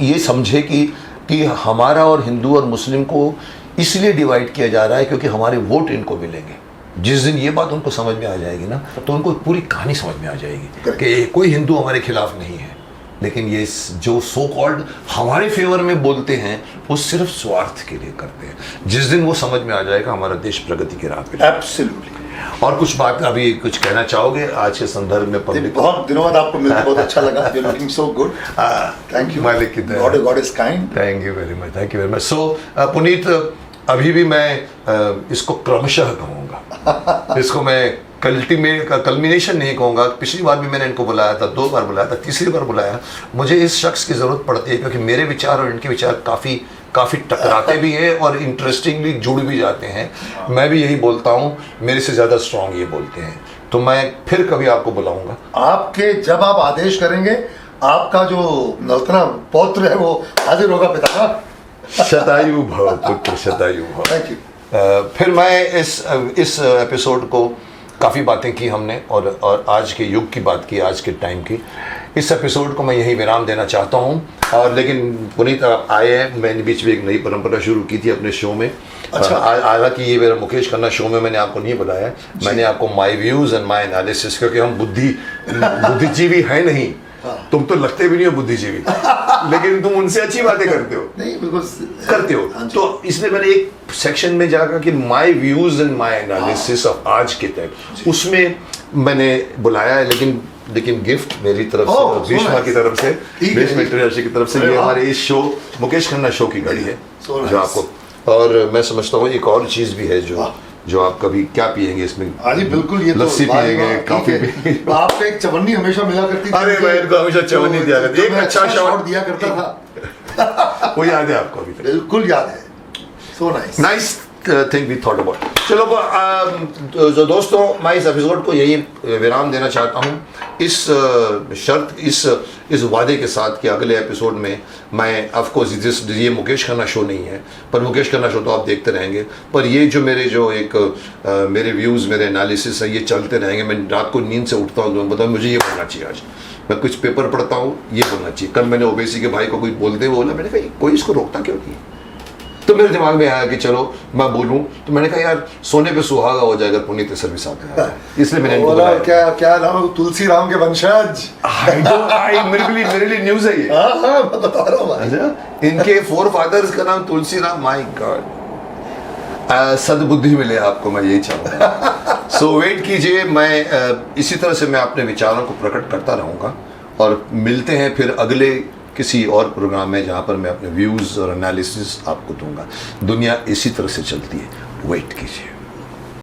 S1: ये समझे कि हमारा और हिंदू और मुस्लिम को इसलिए डिवाइड किया जा रहा है क्योंकि हमारे वोट इनको मिलेंगे। जिस दिन ये बात उनको समझ में आ जाएगी ना, तो उनको पूरी कहानी समझ में आ जाएगी कि कोई हिंदू हमारे खिलाफ नहीं है, लेकिन ये जो सो कॉल्ड हमारे फेवर में बोलते हैं वो सिर्फ स्वार्थ के लिए करते हैं। जिस दिन वो समझ में आ जाएगा, हमारा देश प्रगति के राह पे।
S2: एब्सोल्युटली।
S1: और कुछ बात अभी कुछ कहना चाहोगे आज के संदर्भ में पब्लिक?
S2: बहुत दिनों बाद आपको मिलकर बहुत अच्छा लगा। You looking so good. Thank you.
S1: मालिक की दया।
S2: God is kind.
S1: Thank you very much, thank you very much. So Puneet, अभी भी मैं इसको क्रमशः कहूँगा, इसको मैं कल्मिनेशन नहीं कहूँगा। पिछली बार भी मैंने इनको बुलाया था, 2 बार बुलाया था, तीसरी बार बुलाया। मुझे इस शख्स की ज़रूरत पड़ती है क्योंकि मेरे विचार और इनके विचार काफ़ी टकराते भी हैं और इंटरेस्टिंगली जुड़ भी जाते हैं। मैं भी यही बोलता हूँ, मेरे से ज़्यादा स्ट्रॉन्ग ये बोलते हैं। तो मैं फिर कभी आपको बुलाऊँगा।
S2: आपके जब आप आदेश करेंगे, आपका जो नलतना पौत्र है वो हाजिर होगा पिता का।
S1: शतायु भव पुत्र, शतायु भव।
S2: Thank you.
S1: फिर मैं इस एपिसोड को काफ़ी बातें की हमने और आज के युग की बात की, आज के टाइम की। इस एपिसोड को मैं यही विराम देना चाहता हूँ। और लेकिन पुनीत आप आए हैं, मैंने बीच में एक नई परंपरा शुरू की थी अपने शो में।
S2: अच्छा।
S1: हालांकि ये मेरा मुकेश खन्ना शो में मैंने आपको नहीं बुलाया, मैंने आपको माई व्यूज़ एंड माई एनालिसिस, क्योंकि हम बुद्धिजीवी हैं नहीं। तुम तो लगते भी नहीं हो बुद्धिजीवी, लेकिन तुम उनसे अच्छी बातें करते हो।
S2: नहीं, बिल्कुल
S1: करते हो। तो इसलिए मैंने एक सेक्शन में जाकर कि my views and my analysis of आज के तक, उसमें मैंने बुलाया है। लेकिन गिफ्ट मेरी तरफ से और भीष्मा की तरफ से, भीष्म इंटरनेशनल की तरफ से, ये हमारे इस शो मुकेश खन्ना शो की घड़ी है जो आपको। और मैं समझता हूँ एक और चीज़ भी है जो आप कभी क्या पिएंगे इसमें?
S2: हाँ जी बिल्कुल, ये
S1: लस्सी पिएंगे, कॉफी पिएंगे।
S2: आपको एक चवन्नी हमेशा मिला करती थी।
S1: अरे मैं इनको हमेशा चवन्नी दिया करती, एक अच्छा शॉट
S2: दिया करता था।
S1: वो याद है आपको अभी तक?
S2: बिल्कुल याद है। So nice
S1: thing we thought about. चलो जो दोस्तों, मैं इस एपिसोड को यही विराम देना चाहता हूँ, इस शर्त, इस वादे के साथ कि अगले एपिसोड में मैं ऑफकोर्स ये मुकेश खन्ना शो नहीं है, पर मुकेश खन्ना शो तो आप देखते रहेंगे, पर ये जो मेरे व्यूज़, मेरे एनालिसिस है, ये चलते रहेंगे। मैं रात को नींद से उठता हूँ तो मैं बताऊँ मुझे ये बोलना चाहिए, आज मैं कुछ पेपर पढ़ता हूँ, ये बोलना चाहिए। कल मैंने ओबीसी के भाई को कोई बोलते बोला, मैंने कहा कोई इसको रोकता क्यों नहीं? तो मेरे दिमाग में आया कि चलो मैं बोलूं, तो मैंने कहा यार सोने पे सुहागा हो जाएगा पुनीत सर भी साथ में, इसलिए मैंने इनको बुलाया।
S2: क्या नाम है? तुलसी राम के वंशज।
S1: मेरे लिए न्यूज़ है ये।
S2: हाँ, बता रहा हूँ।
S1: अच्छा, इनके 4 फादर्स का नाम तुलसी राम। माय गॉड, सद्बुद्धि मिले आपको, मैं यही चाहूँगा। सो वेट कीजिए, मैं इसी तरह से मैं अपने विचारों को प्रकट करता रहूँगा और मिलते हैं फिर अगले किसी और प्रोग्राम में जहाँ पर मैं अपने व्यूज़ और एनालिसिस आपको दूंगा। दुनिया इसी तरह से चलती है, वेट कीजिए।